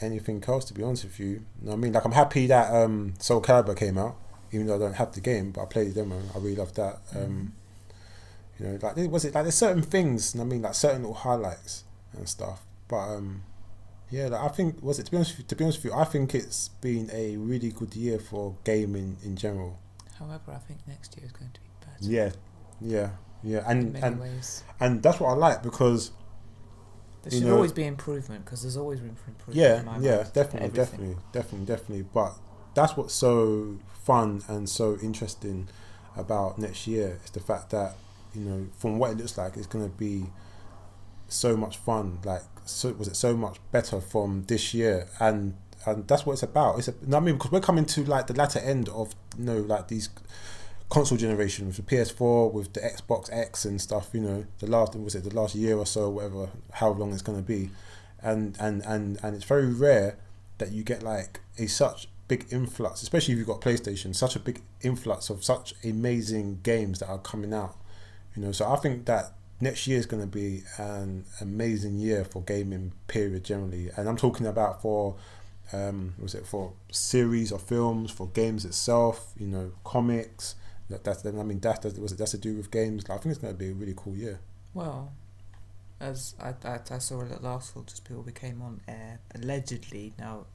Anything else, to be honest with you. I mean, like I'm happy that Soul Calibur came out, even though I don't have the game, but I played the demo. I really loved that. You know, like there's certain things. I mean, like certain little highlights and stuff. But yeah, like I think to be honest with you, I think it's been a really good year for gaming in general. However, I think next year is going to be better. Yeah, in many ways. And that's what I like, because there should always be improvement, because there's always room for improvement. Yeah, definitely. But that's what's so fun and so interesting about next year, is the fact that, you know, from what it looks like, it's going to be so much fun. Like, so much better from this year, and that's what it's about. I mean, because we're coming to like the latter end of, you know, like these console generation, with the PS4, with the Xbox X and stuff, you know, the last year or so, whatever, how long it's going to be, and it's very rare that you get like such big influx, especially if you've got PlayStation, such a big influx of such amazing games that are coming out, You know, so I think that next year is going to be an amazing year for gaming, period, generally. And I'm talking about for, for series or films, for games itself, you know, comics. That's to do with games. I think it's going to be a really cool year. Well, as I saw it last fall, just before we came on air, allegedly, now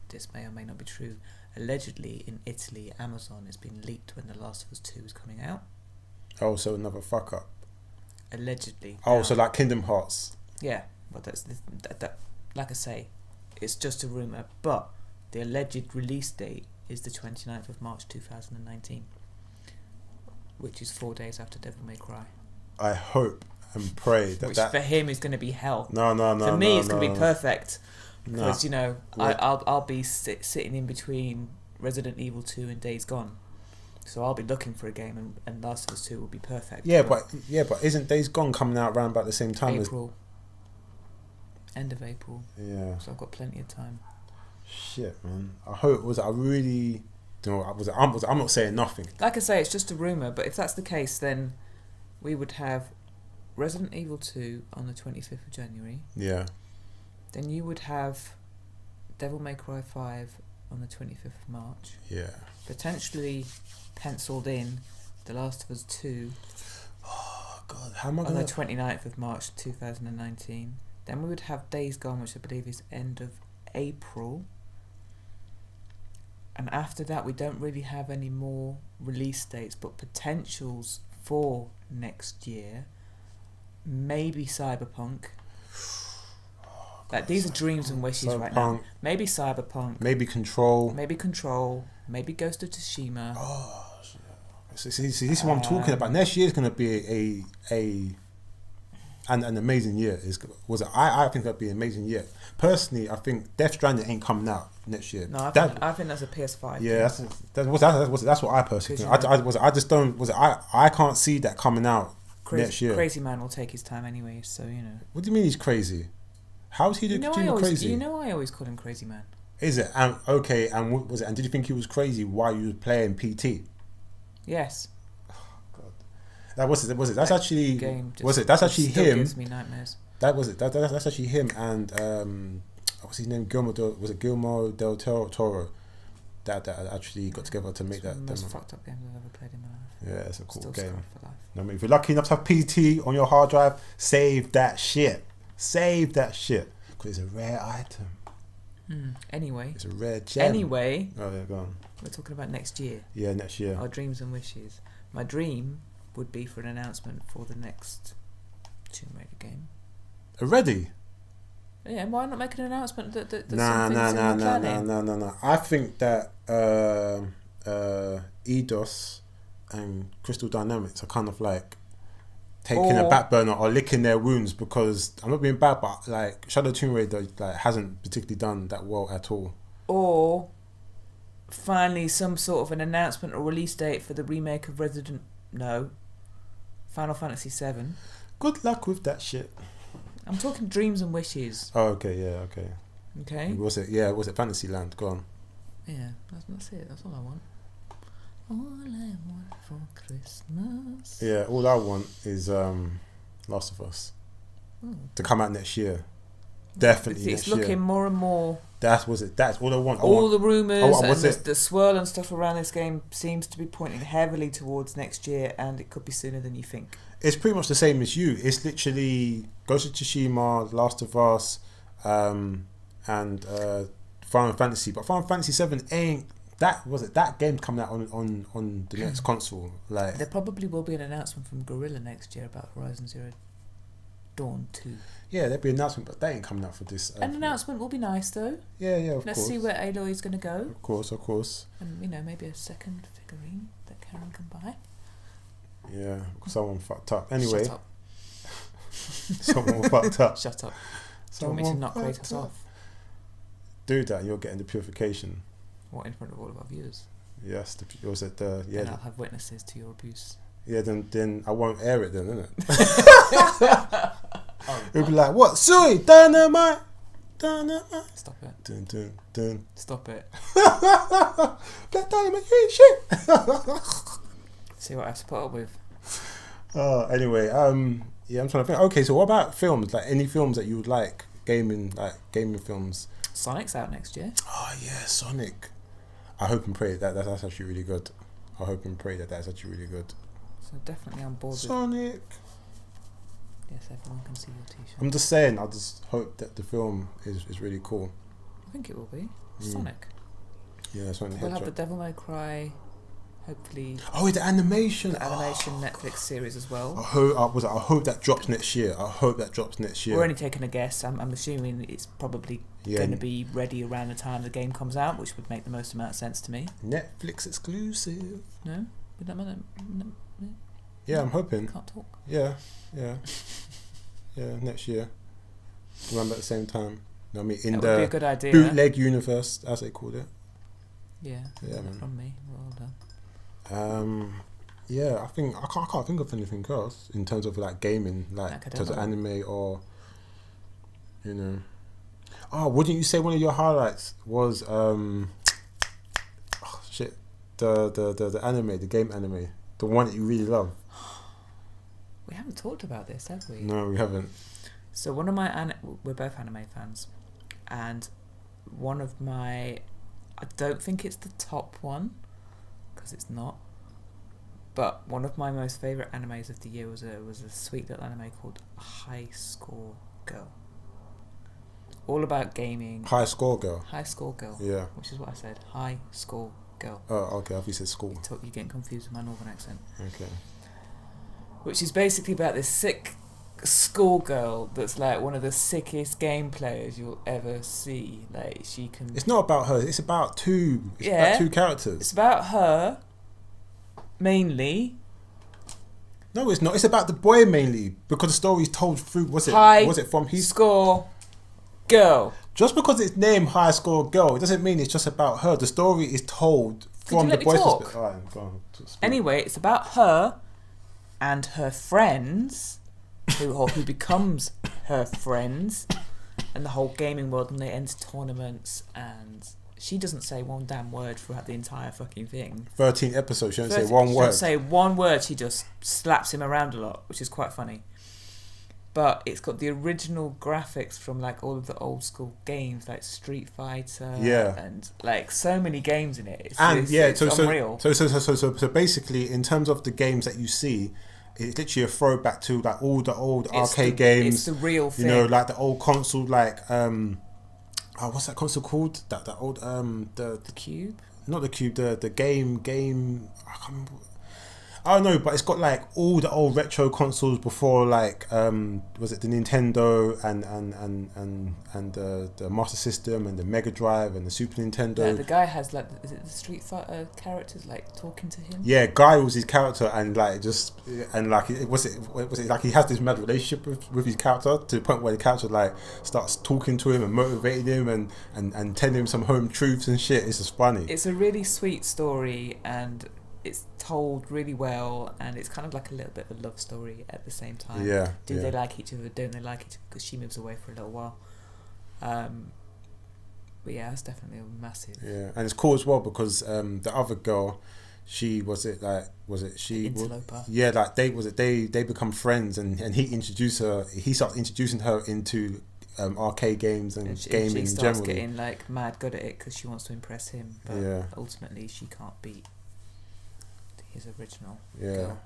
this may or may not be true, allegedly in Italy, Amazon has been leaked when The Last of Us 2 is coming out. Oh, so another fuck up. Allegedly. Oh, so like Kingdom Hearts. Yeah, but that like I say, it's just a rumour, but the alleged release date is the 29th of March 2019, which is 4 days after Devil May Cry. I hope and pray that which for him is going to be hell. No. For me, it's going to be perfect. Because, you know, I'll be sitting in between Resident Evil 2 and Days Gone. So I'll be looking for a game, and Last of Us 2 will be perfect. Yeah, but isn't Days Gone coming out around about the same time April. End of April. Yeah. So I've got plenty of time. Shit, man. I'm not saying nothing. Like I say, it's just a rumour, but if that's the case, then we would have Resident Evil 2 on the 25th of January. Yeah. Then you would have Devil May Cry 5 on the 25th of March. Yeah. Potentially penciled in The Last of Us 2 oh God, how am I on the 29th of March 2019. Then we would have Days Gone, which I believe is end of April. And after that, we don't really have any more release dates, but potentials for next year. Maybe Cyberpunk. Like, these are dreams and wishes right now. Maybe Cyberpunk. Maybe Control. Maybe Ghost of Tsushima. Oh, see, this is what I'm talking about. Next year is going to be an amazing year. I think that'd be an amazing year. Personally, I think Death Stranding ain't coming out next year. No, I think that's a PS5. Yeah, that's what I personally think. I can't see that coming out next year. Crazy Man will take his time anyway, so you know. What do you mean he's crazy? How is he doing crazy? You know I always call him Crazy Man. Is it? And okay, and what was it? And did you think he was crazy while you were playing PT? Yes. Oh, God. That was it. That's actually game was it? That's actually him. Gives me nightmares. That was it. That's actually him and what's his name? Guillermo del Toro. That actually got together to make that. The most fucked up game I've ever played in my life. Yeah, it's a cool game. For life. I mean, if you're lucky enough to have PT on your hard drive, save that shit. Save that shit because it's a rare item. Anyway, it's a rare gem. Anyway, oh yeah, go on. We're talking about next year. Yeah, next year. Our dreams and wishes. My dream would be for an announcement for the next Tomb Raider game. Already? Yeah, why not make an announcement that No. I think that Eidos and Crystal Dynamics are kind of like taking a back burner or licking their wounds because I'm not being bad, but like Shadow Tomb Raider hasn't particularly done that well at all. Or finally some sort of an announcement or release date for the remake of Final Fantasy VII. Good luck with that shit. I'm talking dreams and wishes. Oh, okay, yeah, okay. Okay. Was it Fantasyland? Go on. Yeah, that's it. That's all I want. All I want for Christmas. Yeah, all I want is Last of Us to come out next year. Definitely it's looking more and more. That's all I want. The rumours and the swirl and stuff around this game seems to be pointing heavily towards next year, and it could be sooner than you think. It's pretty much the same as you. It's literally Ghost of Tsushima, Last of Us, and Final Fantasy. But Final Fantasy 7 ain't. That game coming out on the next console. Like there probably will be an announcement from Guerrilla next year about Horizon Zero Dawn 2. Yeah, there'll be an announcement, but they ain't coming out for this. An announcement will be nice though. Yeah, of course. Let's see where Aloy's going to go. Of course. And maybe a second figurine that Karen can buy. Yeah, someone fucked up. Anyway. Shut up. Someone fucked up. Shut up. Do you want me to knock Kratos off? Do that, you're getting the purification. What, in front of all of our viewers? Yes, and I'll have witnesses to your abuse. Yeah, then I won't air it then, innit? It'll be like, what? Sui, dynamite. Stop it. Dun. Stop it. Black dynamite, you ain't shit. See what I have to put up with. Anyway, yeah, I'm trying to think. Okay, so what about films? Like any films that you would like, gaming films? Sonic's out next year. Oh yeah, Sonic. I hope and pray that's actually really good. I hope and pray that's actually really good. So definitely on board with Sonic. Yes, everyone can see your t-shirt. I'm just saying, I just hope that the film is really cool. I think it will be. Sonic. Yeah, Sonic. We'll have the Devil May Cry, hopefully. Oh, the animation. Netflix series as well. I hope that drops next year. We're only taking a guess. I'm assuming it's probably going to be ready around the time the game comes out, which would make the most amount of sense to me. Netflix exclusive. No? Would that matter? Yeah, I'm hoping. Can't talk. Yeah. Next year. Around at the same time. You know what I mean? In that the would be a good idea. bootleg universe, as they called it. Yeah, man. From me. Well done. Yeah, I can't think of anything else in terms of like gaming, like in terms of anime or, you know. Oh, wouldn't you say one of your highlights was the anime, the game anime, the one that you really love? We haven't talked about this, have we? No, we haven't. So one of my we're both anime fans, and one of my, I don't think it's the top one, because it's not. But one of my most favourite animes of the year was a sweet little anime called High Score Girl. All about gaming. High Score Girl. High Score Girl. Yeah. Which is what I said. High Score Girl. Oh, okay. I thought you said school. You're getting confused with my northern accent. Okay. Which is basically about this sick schoolgirl that's like one of the sickest game players you'll ever see. Like she can. It's not about her. It's about two. About two characters. It's about her. Mainly. No, it's not. It's about the boy mainly because the story is told through. Was it from his score girl? Just because it's named High Score Girl, it doesn't mean it's just about her. The story is told from the boy's perspective. Alright, go on. Anyway, it's about her and her friends, who becomes her friends, and the whole gaming world, and they enter tournaments, and she doesn't say one damn word throughout the entire fucking thing. 13 episodes, she doesn't say one word. She doesn't say one word, she just slaps him around a lot, which is quite funny. But it's got the original graphics from like all of the old school games, like Street Fighter, and like so many games in it. It's unreal. So basically, in terms of the games that you see, it's literally a throwback to like all the old arcade games. It's the real thing. You know, like the old console, like what's that console called? That old the Cube? Not the Cube. The game. I can't remember. I don't know, but it's got like all the old retro consoles before, like was it the Nintendo and the Master System and the Mega Drive and the Super Nintendo. Yeah, the guy has like, is it the Street Fighter characters like talking to him? Yeah, Guy was his character, and like was it like he has this mad relationship with his character to the point where the character like starts talking to him and motivating him and telling him some home truths and shit. It's just funny. It's a really sweet story, and it's told really well, and it's kind of like a little bit of a love story at the same time. Yeah. They like each other? Don't they like each other? Because she moves away for a little while. But yeah, it's definitely a massive. Yeah, and it's cool as well because the other girl, she interloper. Yeah, like they become friends, and he starts introducing her into arcade games and gaming in general. She starts getting like mad good at it because she wants to impress him, but ultimately she can't beat his original girl.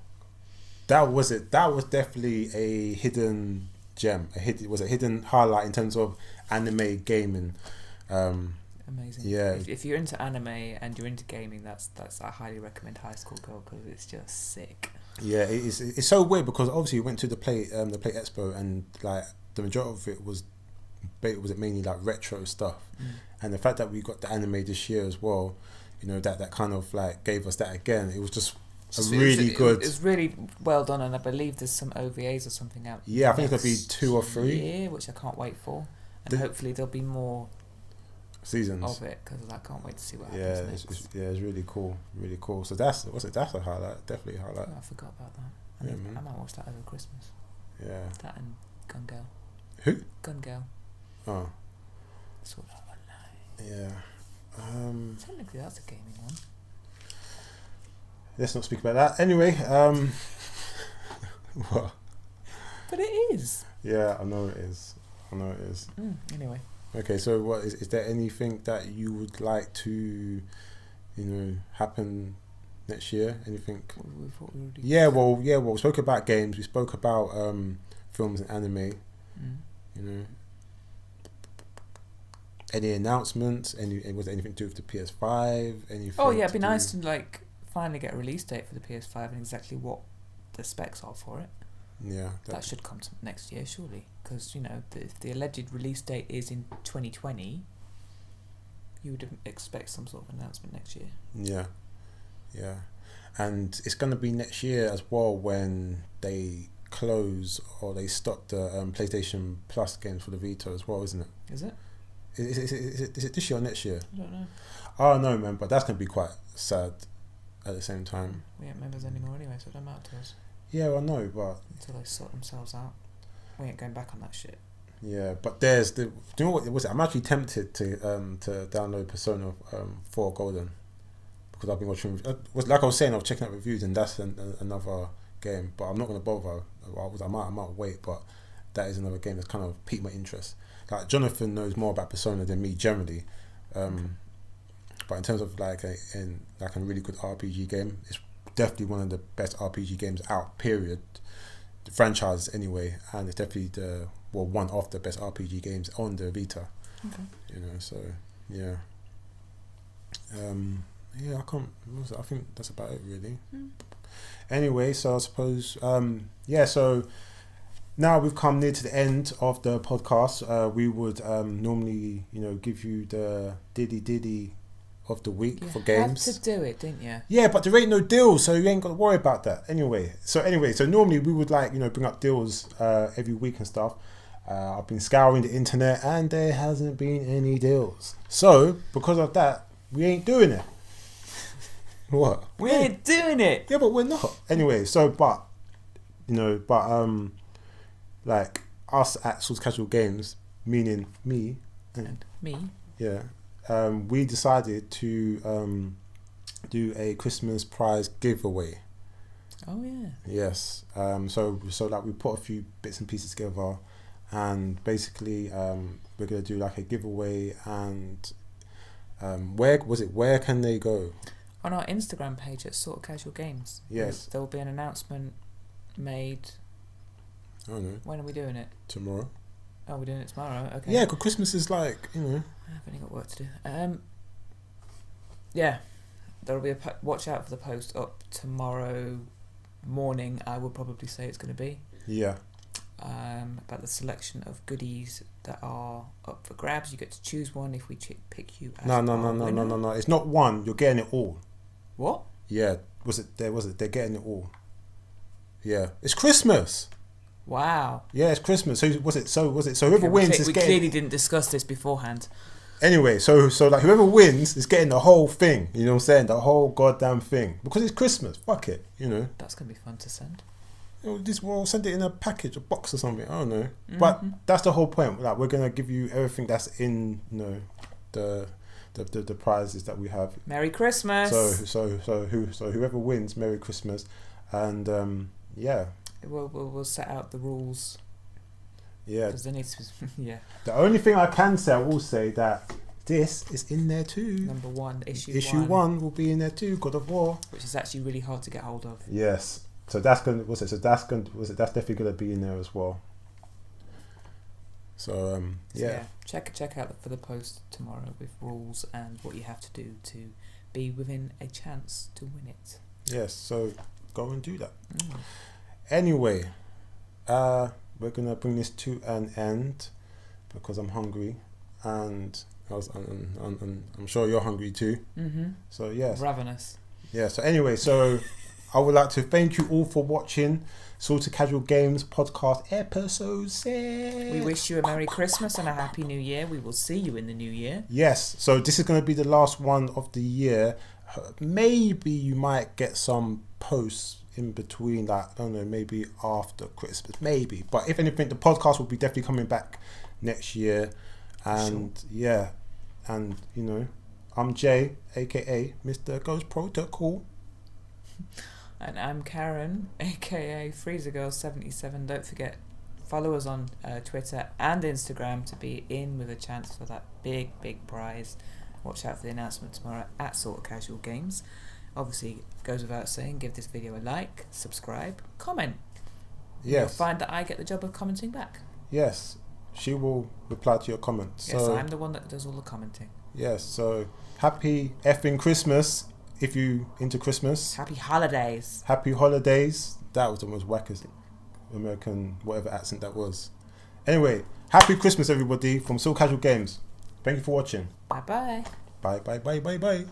That was definitely a hidden gem. It was a hidden highlight in terms of anime gaming. Amazing. Yeah. If you're into anime and you're into gaming, that's I highly recommend High School Girl because it's just sick. Yeah, it's so weird because obviously we went to the Play Expo, and like the majority of it was mainly like retro stuff, and the fact that we got the anime this year as well, you know, that kind of like gave us that again. It was just good. It's really well done, and I believe there's some OVAs or something out. Yeah, I think there'll be 2 or 3. Yeah, which I can't wait for, and hopefully there'll be more seasons of it because I can't wait to see what happens next. It's really cool, really cool. So that's a highlight, definitely a highlight. Oh, I forgot about that. I might watch that over Christmas. Yeah. That and Gun Girl. Who? Gun Girl. Oh. Sort of one night. Yeah. Technically, that's a gaming one. Let's not speak about that. Anyway, What? But it is. Yeah, I know it is. Anyway. Okay, so what is there anything that you would like to, happen next year? Anything? Yeah, well, we spoke about games. We spoke about films and anime. Any announcements? Was there anything to do with the PS5? Anything? Oh yeah, it'd be nice to finally get a release date for the PS5 and exactly what the specs are for it. Yeah, that should come next year, surely, because if the alleged release date is in 2020, you would expect some sort of announcement next year. Yeah, and it's going to be next year as well when they close or they stop the PlayStation Plus games for the Vita as well, isn't it? Is it? Is it this year or next year? I don't know. Oh no, man, but that's going to be quite sad at the same time. We ain't members anymore anyway, so it don't matter to us. Yeah, I know, but until they sort themselves out, we ain't going back on that shit. Yeah, but there's do you know what it was? I'm actually tempted to download Persona 4 Golden because I've been watching. Like I was saying, I was checking out reviews, and that's another game. But I'm not going to bother. I might wait, but that is another game that's kind of piqued my interest. Like Jonathan knows more about Persona than me generally, but in terms of like a really good RPG game, it's definitely one of the best RPG games out. Period. The franchise anyway, and it's definitely one of the best RPG games on the Vita. Okay. So yeah. I can't. I think that's about it really. Anyway, so I suppose so now we've come near to the end of the podcast. We would normally give you the diddy of the week for games. You had to do it, didn't you? Yeah, but there ain't no deals, so you ain't got to worry about that. Anyway, so normally we would bring up deals every week and stuff. I've been scouring the internet and there hasn't been any deals. So because of that, we ain't doing it. What? We ain't doing it. Yeah, but we're not. Anyway, so like us at Sorta Casual Games, meaning me and me. Yeah. We decided to do a Christmas prize giveaway. Oh yeah. Yes. So we put a few bits and pieces together, and basically we're gonna do like a giveaway. And where can they go? On our Instagram page at Sorta Casual Games. Yes. There will be an announcement made. I don't know. When are we doing it? Tomorrow. Oh, we're doing it tomorrow. Okay. Yeah, because Christmas is I've only got work to do. Yeah, there'll be watch out for the post up tomorrow morning. I will probably say it's going to be. Yeah. About the selection of goodies that are up for grabs. You get to choose one if we pick you as No. It's not one. You're getting it all. What? Yeah. Was it? They're getting it all. Yeah. It's Christmas. Wow. Yeah, it's Christmas. So whoever wins is we getting. clearly didn't discuss this beforehand. Anyway, so like whoever wins is getting the whole thing. You know what I'm saying? The whole goddamn thing, because it's Christmas. Fuck it. That's gonna be fun to send. We'll send it in a package, a box or something. I don't know. Mm-hmm. But that's the whole point. Like we're gonna give you everything that's in the prizes that we have. Merry Christmas. So whoever wins, Merry Christmas, and yeah. We'll set out the rules. Yeah. Because there needs to be, yeah. The only thing I can say, I will say that this is in there too. Number 1, issue 1 will be in there too. God of War, which is actually really hard to get hold of. Yes. So that's gonna. That's definitely gonna be in there as well. So yeah. Check out for the post tomorrow with rules and what you have to do to be within a chance to win it. Yes. So go and do that. Anyway, we're gonna bring this to an end because I'm hungry, and I'm sure you're hungry too. Mm-hmm. So yes, ravenous. Yeah. So anyway, I would like to thank you all for watching Sorta Casual Games Podcast episode 6. We wish you a Merry Christmas and a Happy New Year. We will see you in the new year. Yes. So this is going to be the last one of the year. Maybe you might get some posts in between, like, I don't know, maybe after Christmas, maybe. But if anything, the podcast will be definitely coming back next year. And yeah, and I'm Jay, aka MrGhostProtocol. And I'm Karen, aka Freezergirl77. Don't forget, follow us on Twitter and Instagram to be in with a chance for that big prize. Watch out for the announcement tomorrow at Sorta Casual Games. Obviously, goes without saying, give this video a like, subscribe, comment. Yes. You'll find that I get the job of commenting back. Yes. She will reply to your comments. Yes, so, I'm the one that does all the commenting. Yes, so happy effing Christmas if you into Christmas. Happy holidays. Happy holidays. That was the most wackest American whatever accent that was. Anyway, happy Christmas everybody from Sorta Casual Games. Thank you for watching. Bye-bye. Bye.